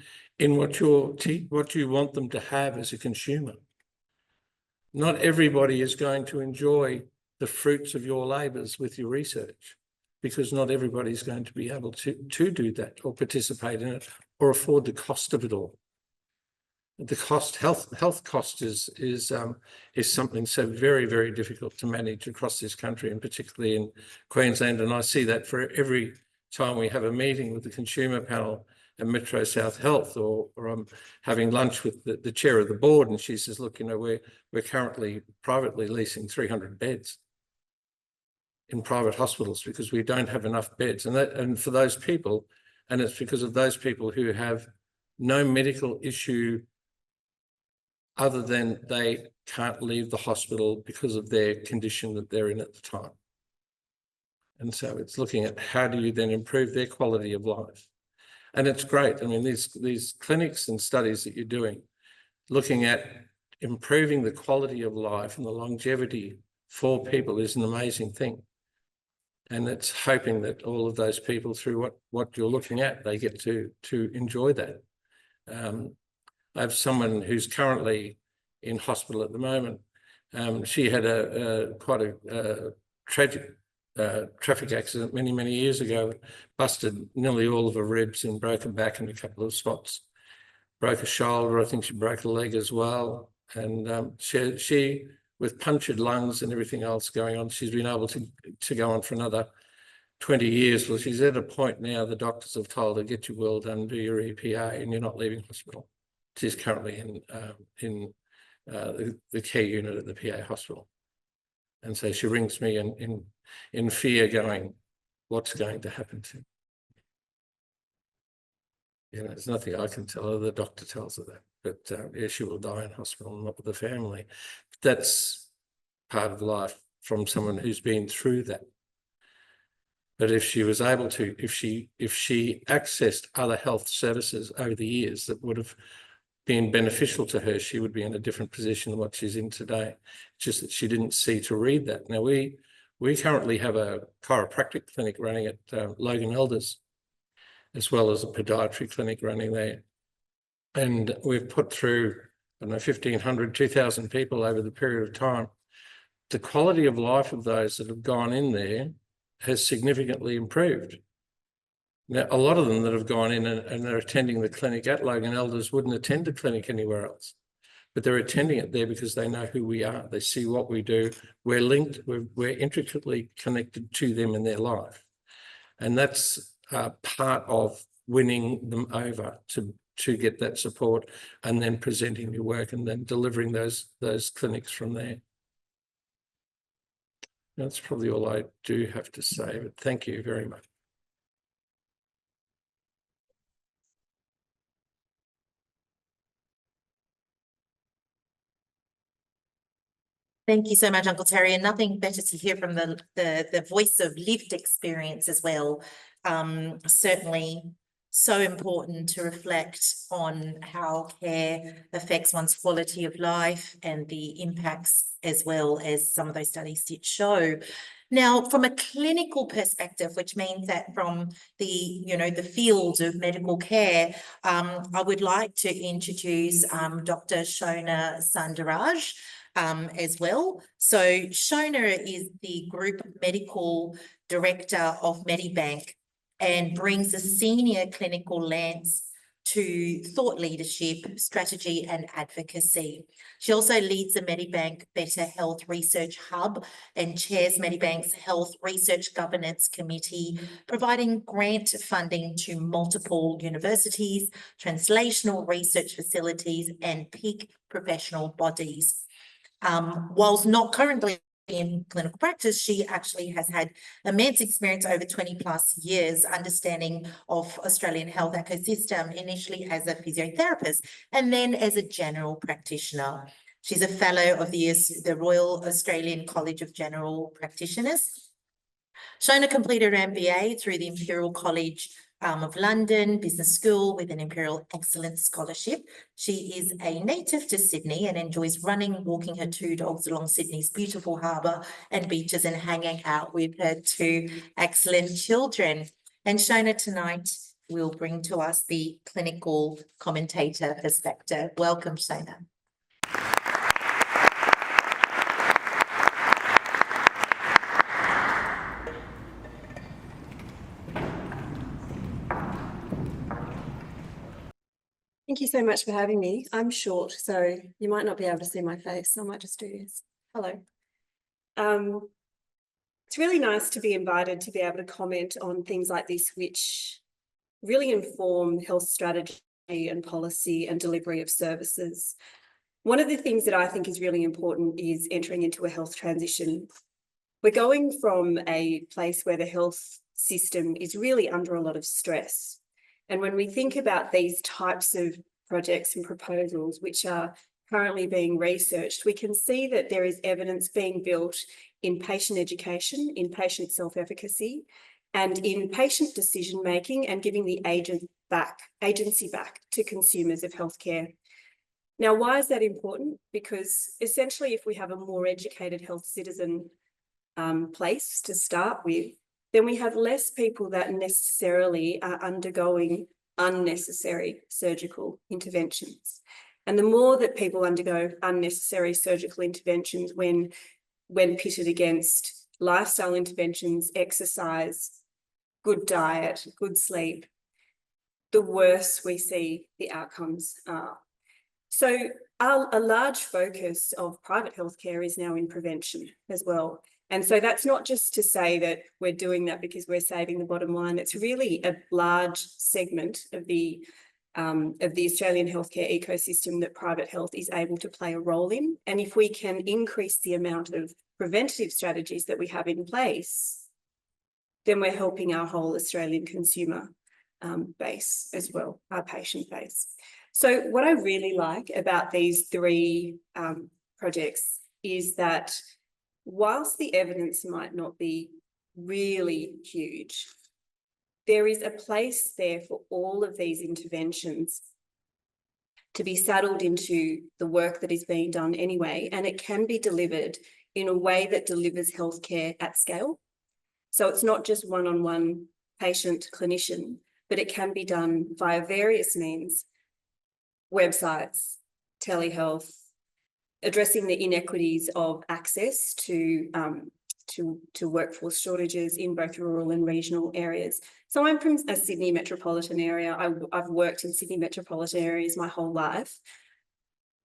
what you want them to have as a consumer. Not everybody is going to enjoy the fruits of your labours with your research, because not everybody is going to be able to do that or participate in it or afford the cost of it all. The cost, health cost is something so very, very difficult to manage across this country, and particularly in Queensland. And I see that for every time we have a meeting with the consumer panel at Metro South Health, or I'm having lunch with the chair of the board, and she says, look, you know, we're currently privately leasing 300 beds in private hospitals because we don't have enough beds. And for those people, and it's because of those people who have no medical issue other than they can't leave the hospital because of their condition that they're in at the time. And so it's looking at how do you then improve their quality of life. And it's great. I mean, these clinics and studies that you're doing, looking at improving the quality of life and the longevity for people is an amazing thing. And it's hoping that all of those people, through what you're looking at, they get to enjoy that. I have someone who's currently in hospital at the moment. She had quite a tragic traffic accident many years ago, busted nearly all of her ribs and broke her back in a couple of spots. Broke a shoulder, I think she broke a leg as well. And she, with punctured lungs and everything else going on, she's been able to go on for another 20 years. Well, she's at a point now, the doctors have told her, get your will done, do your EPA, and you're not leaving hospital. She's currently in the care unit at the PA hospital. And so she rings me in fear, going, what's going to happen to me? You know, there's nothing I can tell her. The doctor tells her that. But yeah, she will die in hospital, not with the family. That's part of life from someone who's been through that. But if she was able to, if she accessed other health services over the years that would have been beneficial to her, she would be in a different position than what she's in today. Just that she didn't see to read that. Now, we currently have a chiropractic clinic running at Logan Elders, as well as a podiatry clinic running there. And we've put through, I don't know, 1,500, 2,000 people over the period of time. The quality of life of those that have gone in there has significantly improved. Now, a lot of them that have gone in and are attending the clinic at Logan Elders wouldn't attend the clinic anywhere else, but they're attending it there because they know who we are. They see what we do. We're linked. We're intricately connected to them in their life. And that's part of winning them over to get that support, and then presenting your work and then delivering those clinics from there. That's probably all I do have to say, but thank you very much. Thank you so much, Uncle Terry, and nothing better to hear from the voice of lived experience as well. Certainly so important to reflect on how care affects one's quality of life and the impacts, as well as some of those studies did show. Now, from a clinical perspective, which means that from the field of medical care, I would like to introduce Dr. Shona Sundaraj as well. So Shona is the Group Medical Director of Medibank and brings a senior clinical lens to thought leadership, strategy and advocacy. She also leads the Medibank Better Health Research Hub and chairs Medibank's Health Research Governance Committee, providing grant funding to multiple universities, translational research facilities and peak professional bodies. Whilst not currently in clinical practice, she actually has had immense experience over 20 plus years understanding of Australian health ecosystem, initially as a physiotherapist and then as a general practitioner. She's a fellow of the Royal Australian College of General Practitioners. Shona completed her MBA through the Imperial College of London Business School with an Imperial Excellence Scholarship. She is a native to Sydney and enjoys running, walking her 2 dogs along Sydney's beautiful harbour and beaches and hanging out with her 2 excellent children. And Shona tonight will bring to us the clinical commentator perspective. Welcome, Shona. Thank you so much for having me. I'm short, so you might not be able to see my face. I might just do this. Hello. It's really nice to be invited to be able to comment on things like this, which really inform health strategy and policy and delivery of services. One of the things that I think is really important is entering into a health transition. We're going from a place where the health system is really under a lot of stress. And when we think about these types of projects and proposals which are currently being researched, we can see that there is evidence being built in patient education, in patient self-efficacy, and in patient decision-making and giving the agency back to consumers of healthcare. Now, why is that important? Because essentially, if we have a more educated health citizen place to start with, then we have less people that necessarily are undergoing unnecessary surgical interventions. And the more that people undergo unnecessary surgical interventions when pitted against lifestyle interventions, exercise, good diet, good sleep, the worse we see the outcomes are. So a large focus of private healthcare is now in prevention as well. And so that's not just to say that we're doing that because we're saving the bottom line. It's really a large segment of the Australian healthcare ecosystem that private health is able to play a role in. And if we can increase the amount of preventative strategies that we have in place, then we're helping our whole Australian consumer base as well, our patient base. So what I really like about these 3 projects is that whilst the evidence might not be really huge, there is a place there for all of these interventions to be saddled into the work that is being done anyway, and it can be delivered in a way that delivers healthcare at scale. So it's not just one-on-one patient-clinician, but it can be done via various means, websites, telehealth, addressing the inequities of access to workforce shortages in both rural and regional areas. So I'm from a Sydney metropolitan area. I've worked in Sydney metropolitan areas my whole life.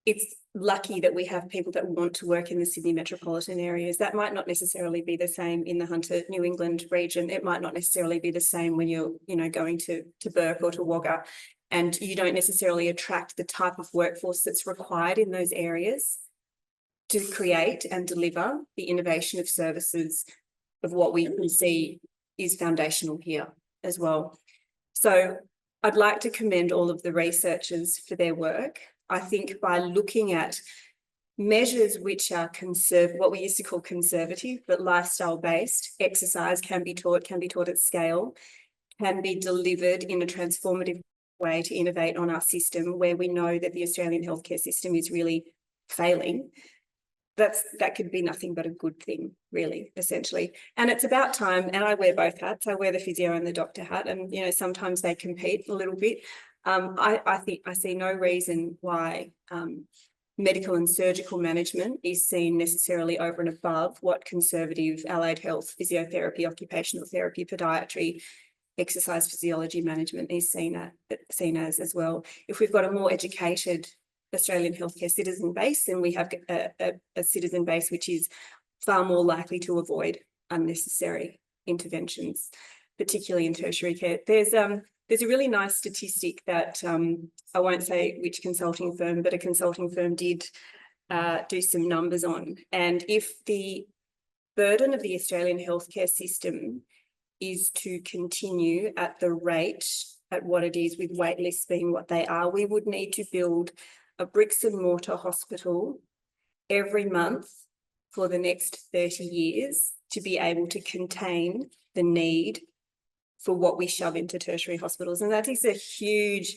It's lucky that we have people that want to work in the Sydney metropolitan areas. That might not necessarily be the same in the Hunter New England region. It might not necessarily be the same when you're going to Bourke or to Wagga, and you don't necessarily attract the type of workforce that's required in those areas to create and deliver the innovation of services of what we can see is foundational here as well. So I'd like to commend all of the researchers for their work. I think by looking at measures which are what we used to call conservative, but lifestyle-based. Exercise can be taught at scale, can be delivered in a transformative way to innovate on our system where we know that the Australian healthcare system is really failing. That could be nothing but a good thing, really, essentially. And it's about time, and I wear both hats. I wear the physio and the doctor hat, and you know, sometimes they compete a little bit. I think I see no reason why medical and surgical management is seen necessarily over and above what conservative allied health, physiotherapy, occupational therapy, podiatry, exercise physiology management is seen as well. If we've got a more educated Australian healthcare citizen base, then we have a citizen base which is far more likely to avoid unnecessary interventions, particularly in tertiary care. There's a really nice statistic that I won't say which consulting firm, but a consulting firm did do some numbers on. And if the burden of the Australian healthcare system is to continue at the rate at what it is, with wait lists being what they are, we would need to build a bricks and mortar hospital every month for the next 30 years to be able to contain the need for what we shove into tertiary hospitals. And that is a huge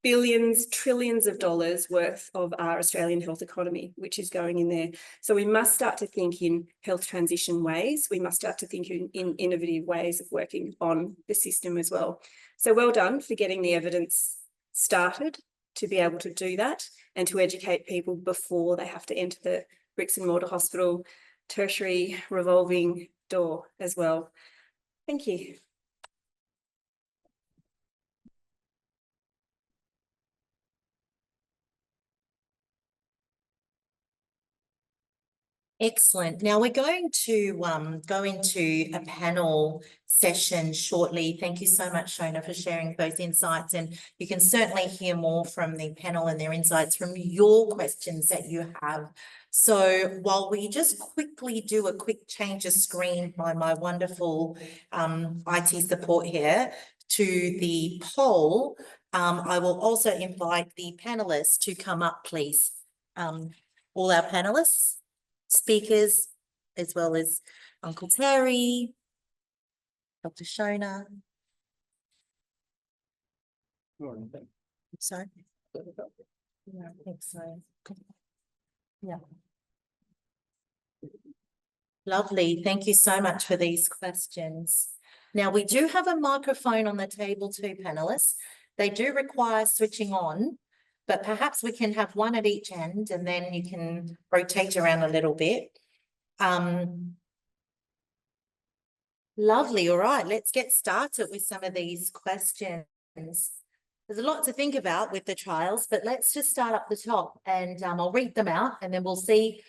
billions, trillions of dollars worth of our Australian health economy, which is going in there. So we must start to think in health transition ways. We must start to think in innovative ways of working on the system as well. So well done for getting the evidence started to be able to do that and to educate people before they have to enter the bricks and mortar hospital tertiary revolving door as well. Thank you. Excellent. Now we're going to go into a panel session shortly. Thank you so much, Shona, for sharing those insights. And you can certainly hear more from the panel and their insights from your questions that you have. So while we just quickly do a quick change of screen by my wonderful IT support here to the poll, I will also invite the panelists to come up, please. All our panelists, speakers, as well as Uncle Terry, Dr. Shona. Sorry? Yeah, I think so. Yeah. Lovely. Thank you so much for these questions. Now, we do have a microphone on the table too, panelists. They do require switching on, but perhaps we can have one at each end and then you can rotate around a little bit. Lovely. All right, let's get started with some of these questions. There's a lot to think about with the trials, but let's just start up the top and I'll read them out and then we'll see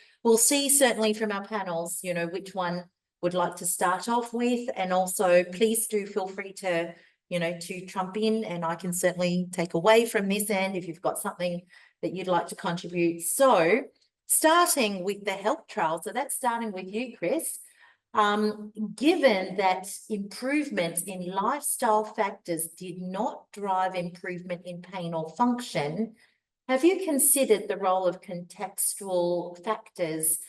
certainly from our panels, you know, which one would like to start off with. And also please do feel free to, you know, to trump in and I can certainly take away from this end if you've got something that you'd like to contribute. So starting with the health trial. So that's starting with you, Chris. Given that improvements in lifestyle factors did not drive improvement in pain or function, have you considered the role of contextual factors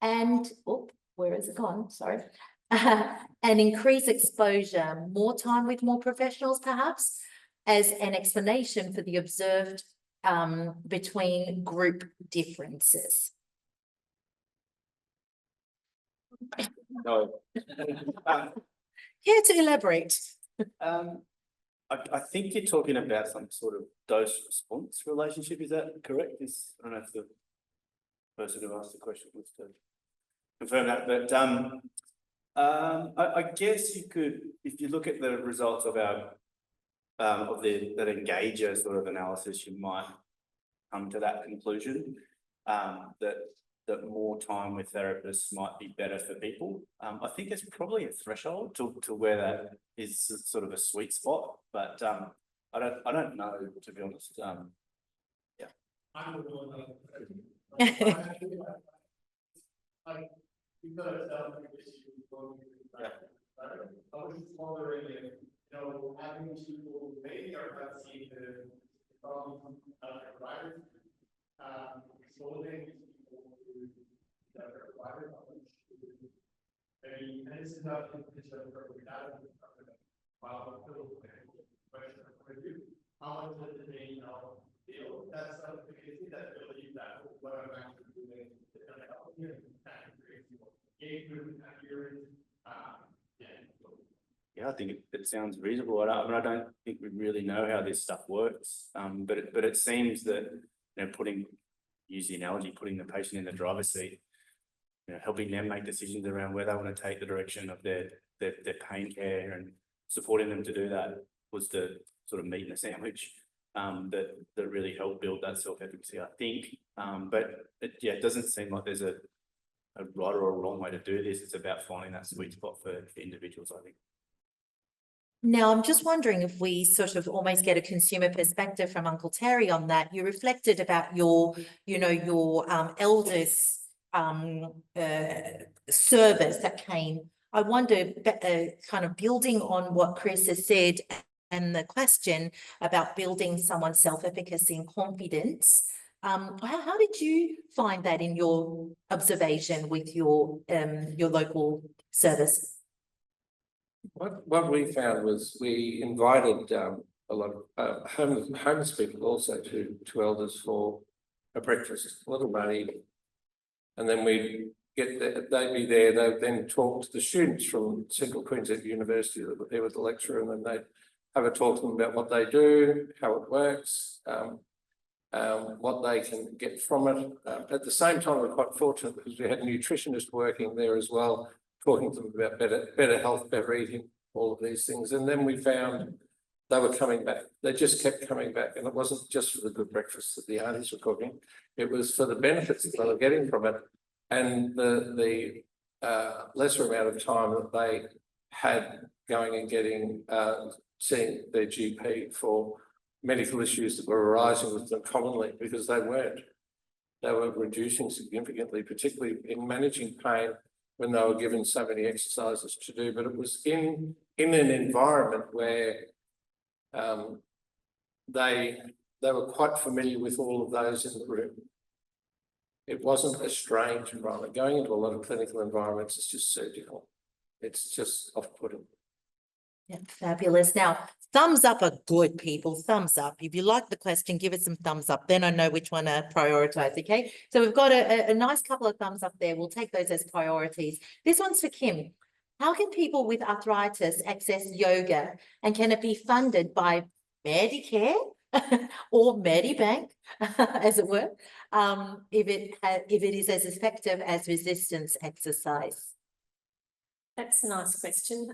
and, oh, where has it gone? Sorry. And increase exposure, more time with more professionals, perhaps, as an explanation for the observed between group differences? No. Care to elaborate? I think you're talking about some sort of dose response relationship. Is that correct? I don't know if the person who asked the question wants to confirm that, but I guess you could, if you look at the results of our that engager sort of analysis, you might come to that conclusion that more time with therapists might be better for people. I think there's probably a threshold to where that is sort of a sweet spot, but I don't know, to be honest. Yeah. I was just wondering if, you know, having people maybe are not seeing the problem of arthritis, exposing people And it's enough to how much does it mean, feel that's something that believe that what I'm actually doing is going to help you Yeah, I think it sounds reasonable. I don't think we really know how this stuff works. But it seems that, use the analogy, putting the patient in the driver's seat, helping them make decisions around where they want to take the direction of their pain care and supporting them to do that was the sort of meat in the sandwich that really helped build that self-efficacy, I think. But it doesn't seem like there's a right or a wrong way to do this. It's about finding that sweet spot for individuals, I think. Now, I'm just wondering if we sort of almost get a consumer perspective from Uncle Terry on that. You reflected about your eldest service that came. I wonder, kind of building on what Chris has said and the question about building someone's self-efficacy and confidence. How did you find that in your observation with your local service? What we found was we invited a lot of homeless people also to elders for a breakfast, a little money, and then we'd get there, they'd be there. They'd then talk to the students from Central Queensland University that were there with the lecturer, and then they'd have a talk to them about what they do, how it works, what they can get from it. At the same time, we're quite fortunate because we had a nutritionist working there as well, talking to them about better health, better eating, all of these things. And then we found they were coming back. They just kept coming back. And it wasn't just for the good breakfast that the aunties were cooking. It was for the benefits that they were getting from it and the lesser amount of time that they had going and getting, seeing their GP for medical issues that were arising with them commonly, because they weren't. They were reducing significantly, particularly in managing pain when they were given so many exercises to do. But it was in an environment where they were quite familiar with all of those in the room. It wasn't a strange environment. Going into a lot of clinical environments is just surgical. It's just off-putting. Yeah, fabulous. Now, thumbs up are good, people. Thumbs up. If you like the question, give it some thumbs up. Then I know which one to prioritize, okay? So we've got a nice couple of thumbs up there. We'll take those as priorities. This one's for Kim. How can people with arthritis access yoga, and can it be funded by Medicare or Medibank, as it were, if it is as effective as resistance exercise? That's a nice question.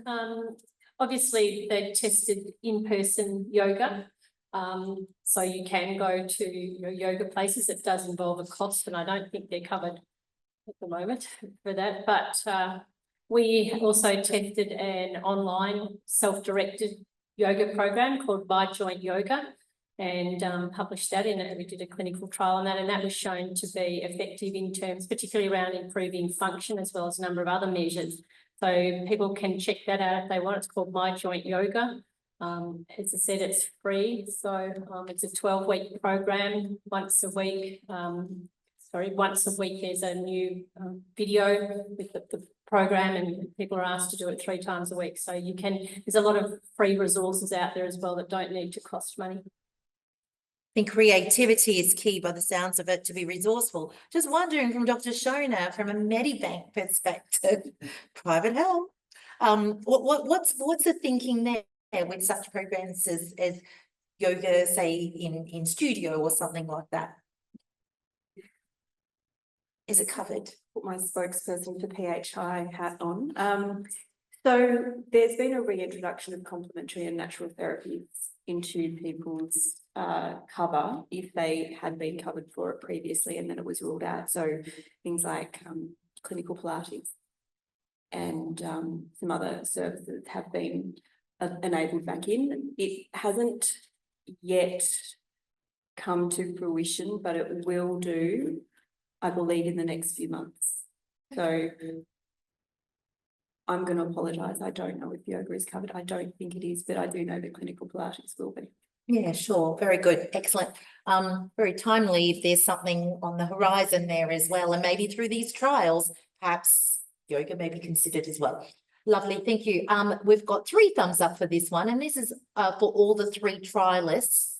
Obviously, they tested in-person yoga. So you can go to yoga places. It does involve a cost, and I don't think they're covered at the moment for that. But we also tested an online self-directed yoga program called My Joint Yoga, and published that in it. We did a clinical trial on that, and that was shown to be effective in terms, particularly around improving function, as well as a number of other measures. So people can check that out if they want. It's called My Joint Yoga. As I said, it's free. So it's a 12-week program. Once a week there's a new video with the program, and people are asked to do it 3 times a week. So there's a lot of free resources out there as well that don't need to cost money. I think creativity is key by the sounds of it to be resourceful. Just wondering from Dr. Shona, from a Medibank perspective, private health, what's the thinking there with such programs as yoga, say in studio or something like that? Is it covered? Put my spokesperson for PHI hat on. So there's been a reintroduction of complementary and natural therapies into people's cover if they had been covered for it previously and then it was ruled out. So things like clinical Pilates and some other services have been enabled back in. It hasn't yet come to fruition, but it will do, I believe, in the next few months. So I'm going to apologise. I don't know if yoga is covered. I don't think it is, but I do know that clinical Pilates will be. Yeah, sure. Very good. Excellent. Very timely if there's something on the horizon there as well, and maybe through these trials, perhaps yoga may be considered as well. Lovely. Thank you. We've got 3 thumbs up for this one, and this is for all the 3 trialists.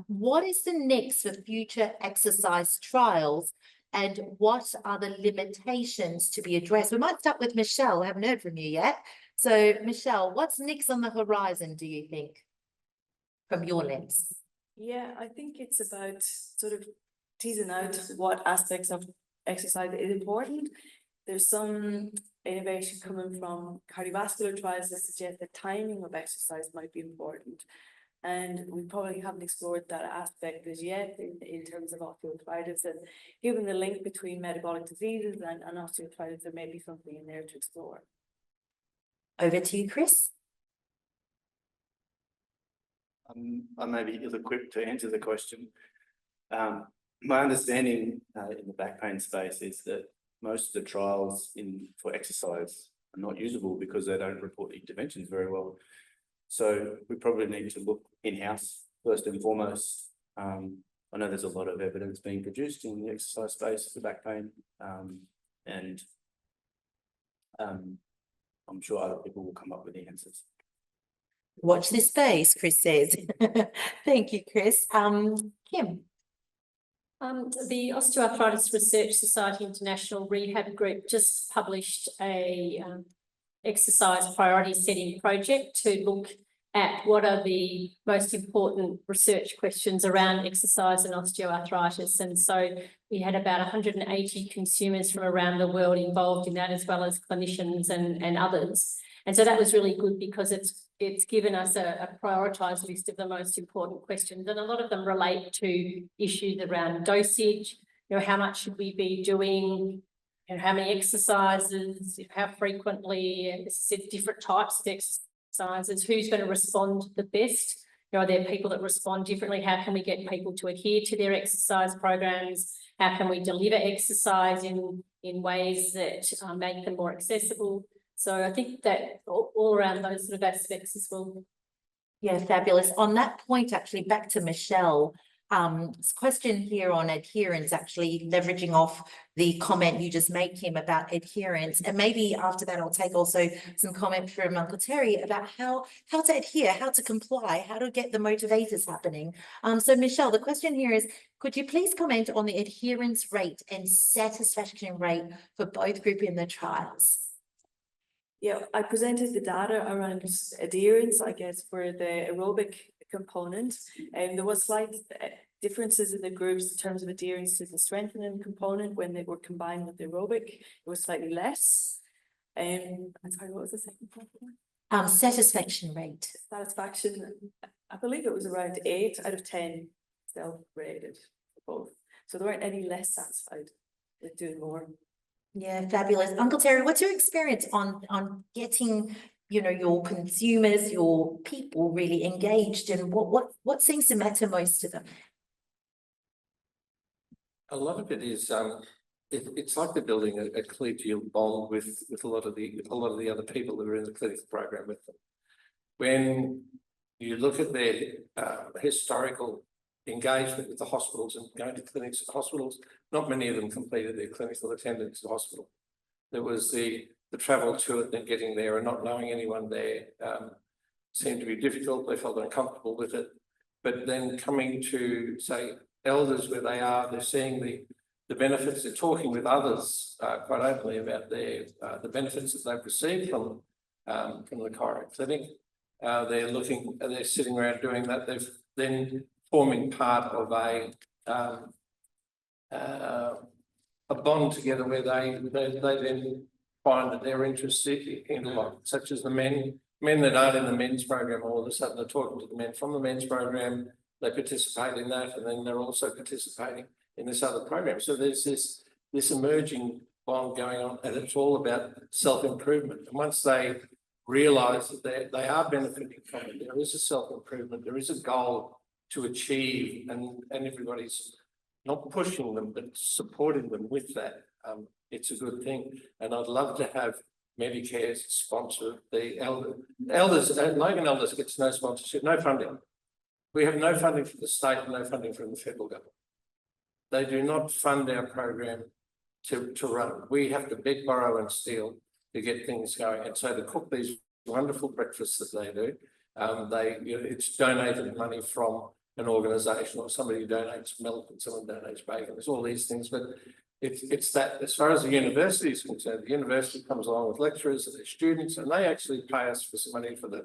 What is the next for future exercise trials, and what are the limitations to be addressed? We might start with Michelle. I haven't heard from you yet. So Michelle, what's next on the horizon, do you think, from your lens? Yeah, I think it's about sort of teasing out what aspects of exercise is important. There's some innovation coming from cardiovascular trials that suggest the timing of exercise might be important. And we probably haven't explored that aspect as yet in terms of osteoarthritis, and given the link between metabolic diseases and osteoarthritis, there may be something in there to explore. Over to you, Chris. I may be ill-equipped to answer the question. My understanding in the back pain space is that most of the trials for exercise are not usable because they don't report the interventions very well. So we probably need to look in-house first and foremost. I know there's a lot of evidence being produced in the exercise space for back pain, and I'm sure other people will come up with the answers. Watch this space, Chris says. Thank you, Chris. Kim. The Osteoarthritis Research Society International Rehab Group just published a exercise priority setting project to look at what are the most important research questions around exercise and osteoarthritis. And so we had about 180 consumers from around the world involved in that, as well as clinicians and others. And so that was really good because it's given us a prioritised list of the most important questions, and a lot of them relate to issues around dosage. You know, how much should we be doing? And how many exercises? How frequently? Different types of exercises. Who's going to respond the best? You know, are there people that respond differently? How can we get people to adhere to their exercise programs? How can we deliver exercise in ways that make them more accessible? So I think that all around those sort of aspects as well. Yeah, fabulous. On that point, actually, back to Michelle, question here on adherence, actually leveraging off the comment you just made, Kim, about adherence. And maybe after that, I'll take also some comment from Uncle Terry about how to adhere, how to comply, how to get the motivators happening. So Michelle, the question here is, could you please comment on the adherence rate and satisfaction rate for both group in the trials? Yeah, I presented the data around adherence, I guess, for the aerobic component, and there was slight differences in the groups in terms of adherence to the strengthening component. When they were combined with the aerobic, it was slightly less. I'm sorry, what was the second part? Satisfaction rate. Satisfaction, I believe it was around 8 out of 10 self-rated for both. So there weren't any less satisfied with doing more. Yeah, fabulous. Uncle Terry, what's your experience on getting, you know, your consumers, your people really engaged, and what seems to matter most to them? A lot of it is it's like they're building a collegial bond with a lot of the other people that are in the clinical program with them. When you look at their historical engagement with the hospitals and going to clinics at hospitals, not many of them completed their clinical attendance at the hospital. There was the travel to it and getting there and not knowing anyone there seemed to be difficult. They felt uncomfortable with it. But then coming to, say, elders where they are, they're seeing the benefits, they're talking with others quite openly about the benefits that they've received from the chiropractic clinic. They're sitting around doing that. They've then forming part of a bond together where they then find that they're interested in a lot, such as the men that aren't in the men's program. All of a sudden they're talking to the men from the men's program, they participate in that, and then they're also participating in this other program. So there's this emerging bond going on, and it's all about self-improvement. And once they realise that they are benefiting from it, there is a self-improvement, there is a goal to achieve, and everybody's not pushing them but supporting them with that. It's a good thing, and I'd love to have Medicare sponsor the elders. Logan Elders gets no sponsorship, no funding. We have no funding from the state and no funding from the federal government. They do not fund our program to run. We have to beg, borrow and steal to get things going. And so to cook these wonderful breakfasts that they do, it's donated money from an organisation, or somebody donates milk and someone donates bacon. There's all these things, but it's that as far as the university is concerned, the university comes along with lecturers and their students, and they actually pay us for some money for the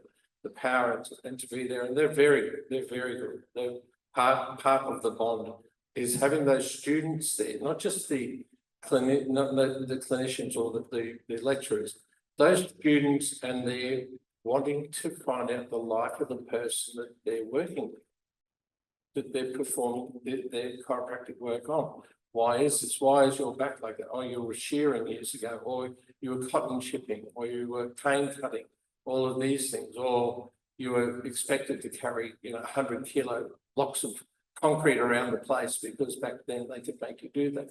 power and to be there. And they're very good. They're part of the bond is having those students there, not just the clinicians or the lecturers, those students, and they're wanting to find out the life of the person that they're working with, that they're performing their chiropractic work on. Why is this? Why is your back like that? Oh, you were shearing years ago, or you were cotton chipping, or you were cane cutting, all of these things, or you were expected to carry, 100-kilo blocks of concrete around the place because back then they could make you do that.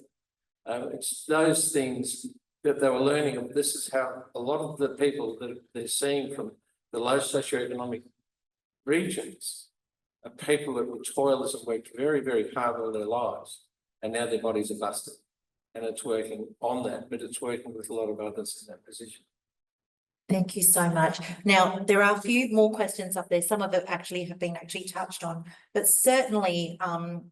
It's those things that they were learning of. This is how a lot of the people that they're seeing from the low socioeconomic regions are people that were toilers and worked very, very hard all their lives, and now their bodies are busted. And it's working on that, but it's working with a lot of others in that position. Thank you so much. Now, there are a few more questions up there. Some of it actually have been touched on, but certainly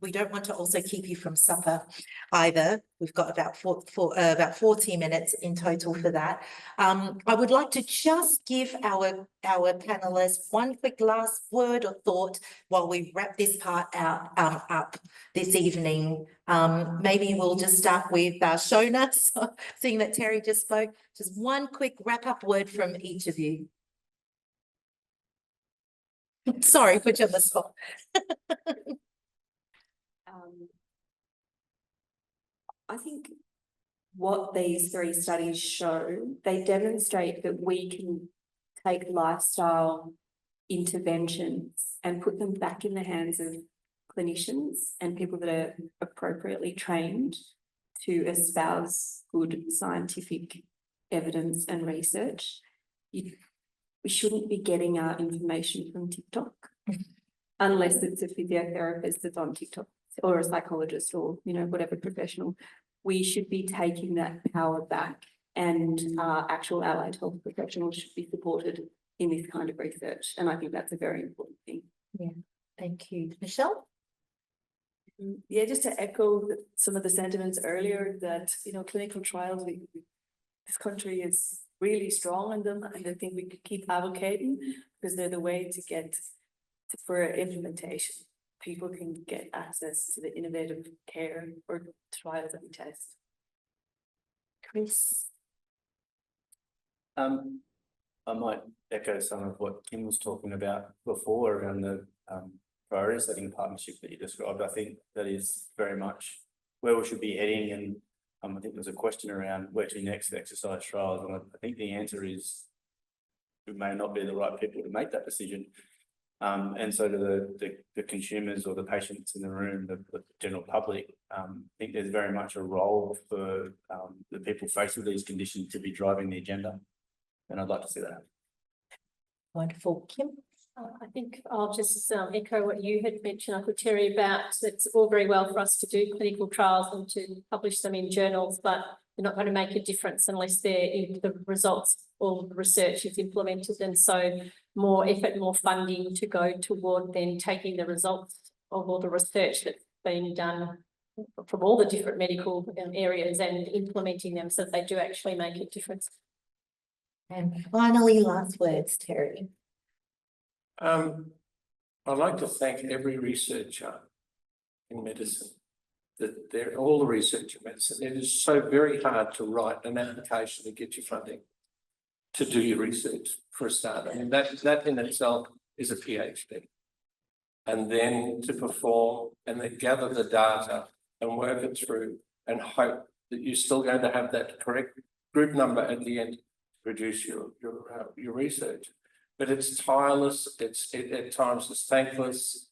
we don't want to also keep you from supper either. We've got about 40 minutes in total for that. I would like to just give our panelists one quick last word or thought while we wrap this part out up this evening. Maybe we'll just start with Shona, so, seeing that Terry just spoke. Just one quick wrap-up word from each of you. Sorry, put you on the spot. I think what these 3 studies show, they demonstrate that we can take lifestyle interventions and put them back in the hands of clinicians and people that are appropriately trained to espouse good scientific evidence and research. We shouldn't be getting our information from TikTok unless it's a physiotherapist that's on TikTok or a psychologist or, whatever professional. We should be taking that power back, and actual allied health professionals should be supported in this kind of research. And I think that's a very important thing. Yeah, thank you. Rachelle? Yeah, just to echo some of the sentiments earlier that, clinical trials, this country is really strong in them, and I think we could keep advocating because they're the way to get for implementation. People can get access to the innovative care or trials that we test. Chris? I might echo some of what Kim was talking about before around the priority setting partnership that you described. I think that is very much where we should be heading, and I think there's a question around where to next for exercise trials, and I think the answer is we may not be the right people to make that decision. And so to the consumers or the patients in the room, the general public, I think there's very much a role for the people faced with these conditions to be driving the agenda, and I'd like to see that happen. Wonderful. Kim? I think I'll just echo what you had mentioned, Uncle Terry, about it's all very well for us to do clinical trials and to publish them in journals, but they're not going to make a difference unless the results or the research is implemented. And so more effort, more funding to go toward then taking the results of all the research that's been done from all the different medical areas and implementing them so that they do actually make a difference. And finally, last words, Terry. I'd like to thank every researcher in medicine, that they're all the research in medicine. It is so very hard to write an application to get your funding to do your research for a start. I mean, that in itself is a PhD. And then to perform and then gather the data and work it through and hope that you're still going to have that correct group number at the end to produce your research. But it's tireless, at times it's thankless,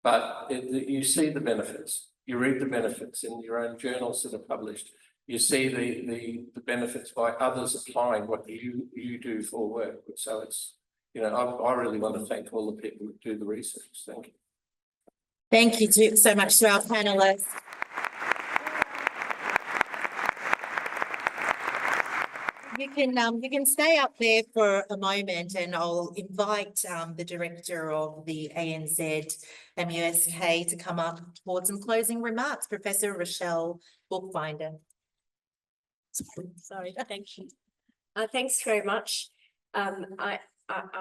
but you see the benefits. You read the benefits in your own journals that are published. You see the benefits by others applying what you do for work. So it's, I really want to thank all the people who do the research. Thank you. Thank you so much to our panelists. You can stay up there for a moment and I'll invite the director of the ANZMUSC to come up towards some closing remarks, Professor Rachelle Buchbinder. Sorry, thank you. Thanks very much. I'll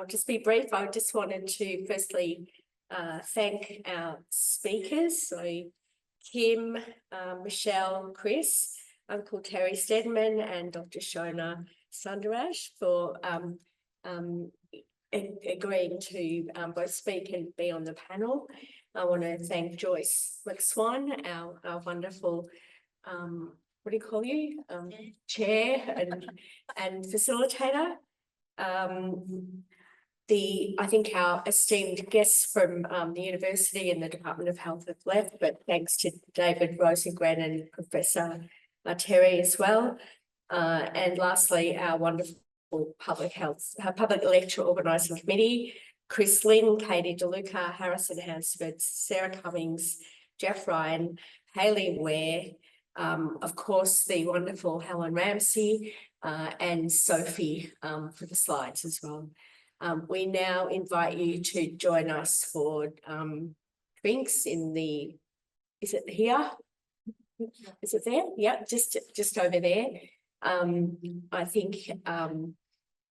just be brief. I just wanted to firstly thank our speakers, so Kim, Rachelle, Chris, Uncle Terry Stedman and Dr. Shona Sundaraj for agreeing to both speak and be on the panel. I want to thank Joyce McSwan, our wonderful what do you call you? Chair and facilitator. I think our esteemed guests from the university and the Department of Health have left, but thanks to David Rosengren and Professor Terry as well. And lastly, our wonderful public lecture organising committee, Chris Lynn, Katie DeLuca, Harrison Hansford, Sarah Cummings, Jeff Ryan, Hayley Ware, of course, the wonderful Helen Ramsey and Sophie for the slides as well. We now invite you to join us for drinks in the, is it here? Is it there? Yeah, just over there. I think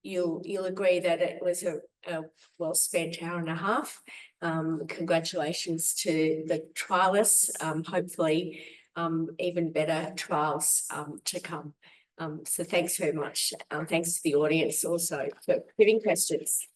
you'll agree that it was a well-spent hour and a half. Congratulations to the trialists. Hopefully, even better trials to come. So thanks very much. Thanks to the audience also for giving questions.